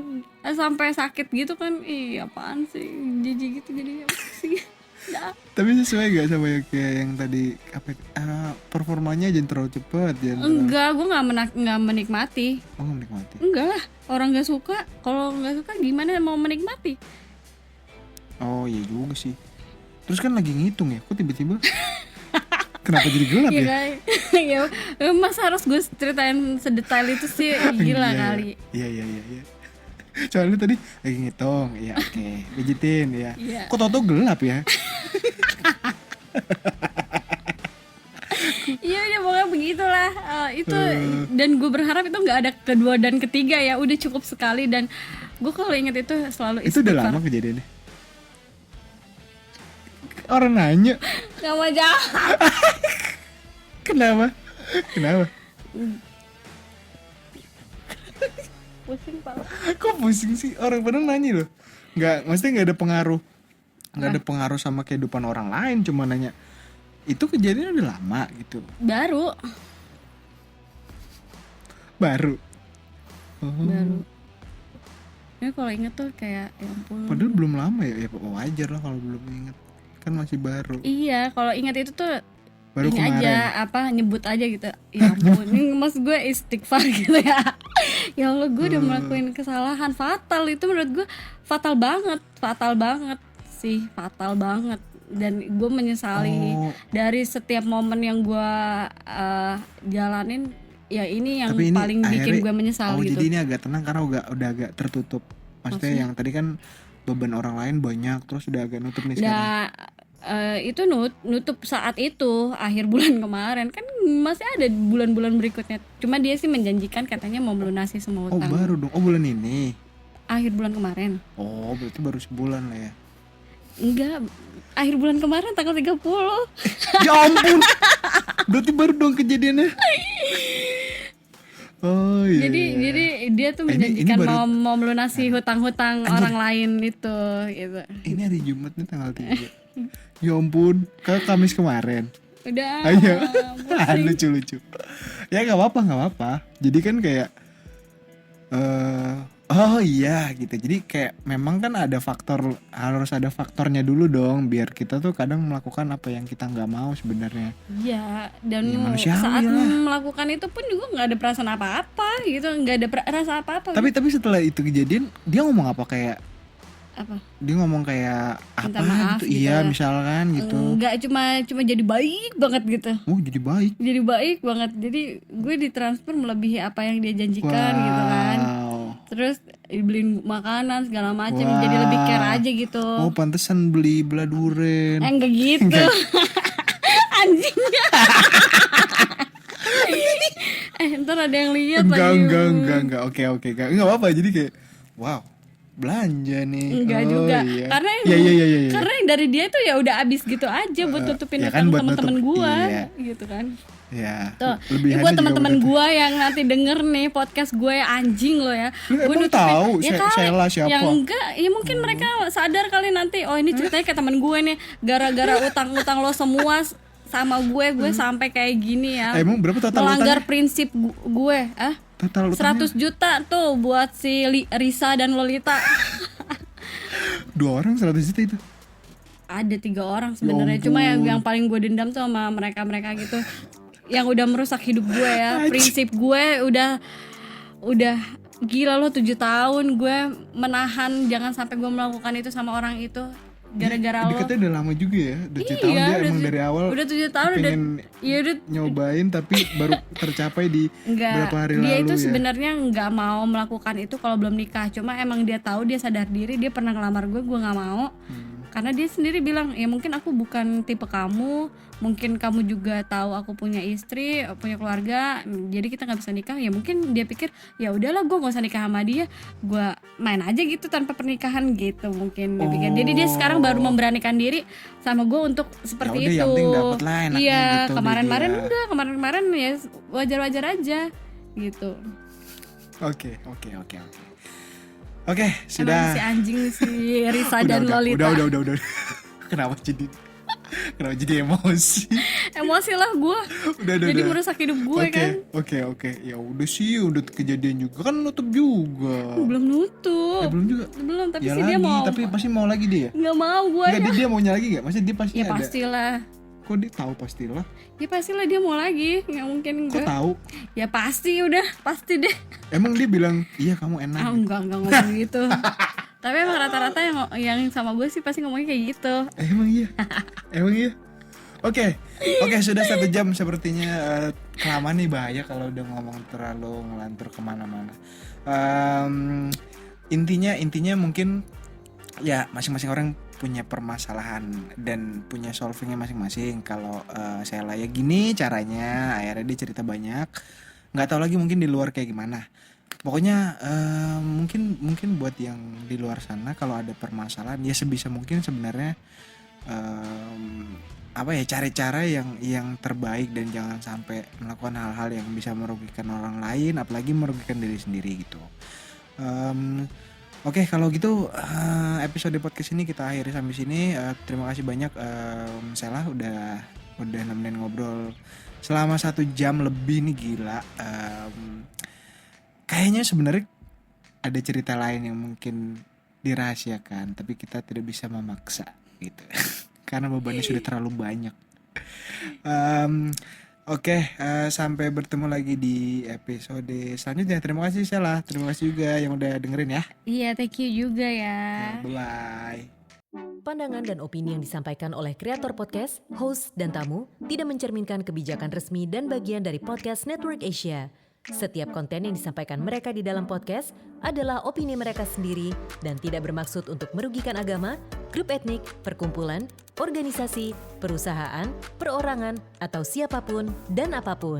sampai sakit gitu kan. Ih apaan sih, jijik gitu jadinya sih. Nah. Tapi sesuai gak sama yang kayak yang tadi performanya jangan terlalu cepat ya? Enggak, gue nggak menikmati. Oh nggak menikmati? Enggak lah, orang nggak suka. Kalau nggak suka gimana mau menikmati? Oh iya juga sih. Terus kan lagi ngitung ya, kok tiba-tiba kenapa jadi gelap ya? Ya masa harus gue ceritain sedetail itu sih, gila kali. Iya. Soalnya tadi lagi ngitung, ya oke, pijitin ya. Kok tau gelap ya? Iya udah pokoknya begitulah itu. Dan gue berharap itu nggak ada kedua dan ketiga ya, udah cukup sekali. Dan gue kalau inget itu selalu istighfar. Itu udah lama kejadiannya? Orang nanya. Gak mau jawab. Kenapa? Pusing pak. Kok pusing sih? Orang pada nanya loh. Nggak, maksudnya nggak ada pengaruh. Nggak ada pengaruh sama kehidupan orang lain, cuma nanya. Itu kejadian udah lama gitu. Baru. Ini kalau inget tuh kayak ya ampun. Padahal belum lama ya wajar lah kalau belum inget. Kan masih baru. Iya, kalau ingat itu tuh baru ini kemarin. Aja nyebut aja gitu. Ya ampun, ini maksud gue istighfar gitu ya. Ya Allah, gue udah melakukan kesalahan fatal. Itu menurut gue fatal banget sih, fatal banget. dan gue menyesali Oh. dari setiap momen yang gue jalanin. Ya ini yang Tapi ini paling bikin akhirnya- gue menyesal gitu. Jadi ini agak tenang karena udah agak tertutup. Maksudnya yang tadi kan beban orang lain banyak, terus udah agak nutup nih sekarang. Itu nutup saat itu akhir bulan kemarin, kan masih ada bulan-bulan berikutnya. Cuma dia sih menjanjikan katanya mau melunasi semua Oh utang baru dong, oh bulan ini. akhir bulan kemarin. Oh berarti baru sebulan lah ya. Enggak, akhir bulan kemarin tanggal 30. Ya ampun, berarti baru dong kejadiannya. Oh iya. Jadi dia tuh Ini menjanjikan baru- mau melunasi hutang-hutang orang lain itu gitu. Ini hari Jumat nih tanggal 3. Ya ampun, ke Kamis kemarin. Udah. Ayo, pusing. lucu. Ya nggak apa-apa. Jadi kan kayak, oh iya gitu. Jadi kayak memang kan harus ada faktornya dulu dong, biar kita tuh kadang melakukan apa yang kita nggak mau sebenarnya. Iya, dan Ya, manusiawi saat lah. melakukan itu pun juga nggak ada perasaan apa-apa gitu, nggak ada rasa apa-apa. Tapi setelah itu kejadian, dia ngomong apa kayak? Apa? Dia ngomong kayak Minta apa maaf gitu? gitu. Iya misalkan gitu. Nggak cuma jadi baik banget gitu. Oh jadi baik. Jadi baik banget. Jadi gue ditransfer melebihi apa yang dia janjikan gitu kan. Wow. Terus dibeliin makanan segala macam, Wow. jadi lebih care aja gitu. Oh pantesan beli belah duren. Enggak gitu. Anjing. Ntar ada yang lihat lagi. Enggak. Oke. Enggak apa-apa. Jadi kayak wow, belanja nih. Enggak Oh, juga. Iya. Karena Iya. karena yang dari dia tuh ya udah abis gitu aja buat tutupin ya kan, utang buat teman-teman nutup, gua iya. gitu kan. Ya. Tuh, lebihannya ini buat juga teman-teman udah- gua yang nanti denger nih podcast gue anjing lo ya. Lu Gua emang tahu Sheila siapa? Ya enggak, ya mungkin mereka sadar kali nanti. Oh ini ceritanya ke teman gue nih, gara-gara utang-utang lo semua sama gue sampai kayak gini ya. Emang berapa total Melanggar utangnya? prinsip gue, Total utangnya 100 juta tuh buat si Risa dan Lolita. 2 orang 100 juta itu. Ada 3 orang sebenarnya, cuma yang paling gue dendam tuh sama mereka gitu, yang udah merusak hidup gue ya. Prinsip gue udah gila lo 7 tahun gue menahan jangan sampai gue melakukan itu sama orang itu gara-gara lo. Deketnya udah lama juga ya. Udah 7 tahun Iya, dia udah emang dari awal. udah 7 tahun udah. pengen Iya udah. nyobain tapi baru tercapai di Enggak, berapa hari dia lalu itu ya. sebenarnya nggak mau melakukan itu kalau belum nikah. Cuma emang dia tahu, dia sadar diri, dia pernah ngelamar gue nggak mau. Karena dia sendiri bilang, ya mungkin aku bukan tipe kamu, mungkin kamu juga tahu aku punya istri, punya keluarga, jadi kita nggak bisa nikah. Ya mungkin dia pikir, ya udahlah gue nggak usah nikah sama dia, gue main aja gitu tanpa pernikahan gitu mungkin dia pikir. Jadi dia sekarang baru memberanikan diri sama gue untuk seperti udah, itu. yang penting dapet lah enaknya Iya, gitu, kemarin-kemarin dia. udah, kemarin-kemarin ya wajar-wajar aja gitu. Oke. Oke, sudah. Emang si anjing si Risa dan Lolita. Udah. Kenapa jadi emosi? Emosi lah gue. Udah. Jadi merusak hidup gue kan. Oke. Ya udah sih, udah kejadian juga kan nutup juga. Belum nutup. Belum juga. Belum, tapi Ya sih lagi, dia mau. tapi pasti mau lagi dia. Nggak mau gue Enggak, ya. dia maunya lagi enggak? Maksudnya dia pasti Ya ada. pastilah. Kok dia tahu pastilah? Ya pastilah dia mau lagi. Nggak mungkin Kok enggak. tahu? Ya pasti udah, pasti deh. Emang dia bilang, "Iya, kamu enak." Enggak ngomong gitu. Tapi emang rata-rata yang sama gue sih pasti ngomongnya kayak gitu. Emang iya. Oke, sudah 1 jam sepertinya. Kelamaan nih, bahaya kalau udah ngomong terlalu ngelantur kemana-mana. Intinya mungkin ya masing-masing orang punya permasalahan dan punya solvingnya masing-masing. Kalau saya lah ya gini caranya, akhirnya dia cerita banyak. Nggak tahu lagi mungkin di luar kayak gimana. Pokoknya mungkin buat yang di luar sana kalau ada permasalahan ya sebisa mungkin sebenarnya cari cara yang terbaik dan jangan sampai melakukan hal-hal yang bisa merugikan orang lain, apalagi merugikan diri sendiri gitu. Oke, kalau gitu episode podcast ini kita akhiri sampai sini. Terima kasih banyak Sheila udah nemenin ngobrol selama 1 jam lebih nih, gila. Kayaknya sebenarnya ada cerita lain yang mungkin dirahasiakan, tapi kita tidak bisa memaksa gitu. Karena bebannya sudah terlalu banyak. Oke, sampai bertemu lagi di episode selanjutnya. Terima kasih Sheila, terima kasih juga yang udah dengerin ya. Iya, thank you juga ya. Bye bye. Pandangan dan opini yang disampaikan oleh kreator podcast, host, dan tamu tidak mencerminkan kebijakan resmi dan bagian dari Podcast Network Asia. Setiap konten yang disampaikan mereka di dalam podcast adalah opini mereka sendiri dan tidak bermaksud untuk merugikan agama, grup etnik, perkumpulan, organisasi, perusahaan, perorangan, atau siapapun dan apapun.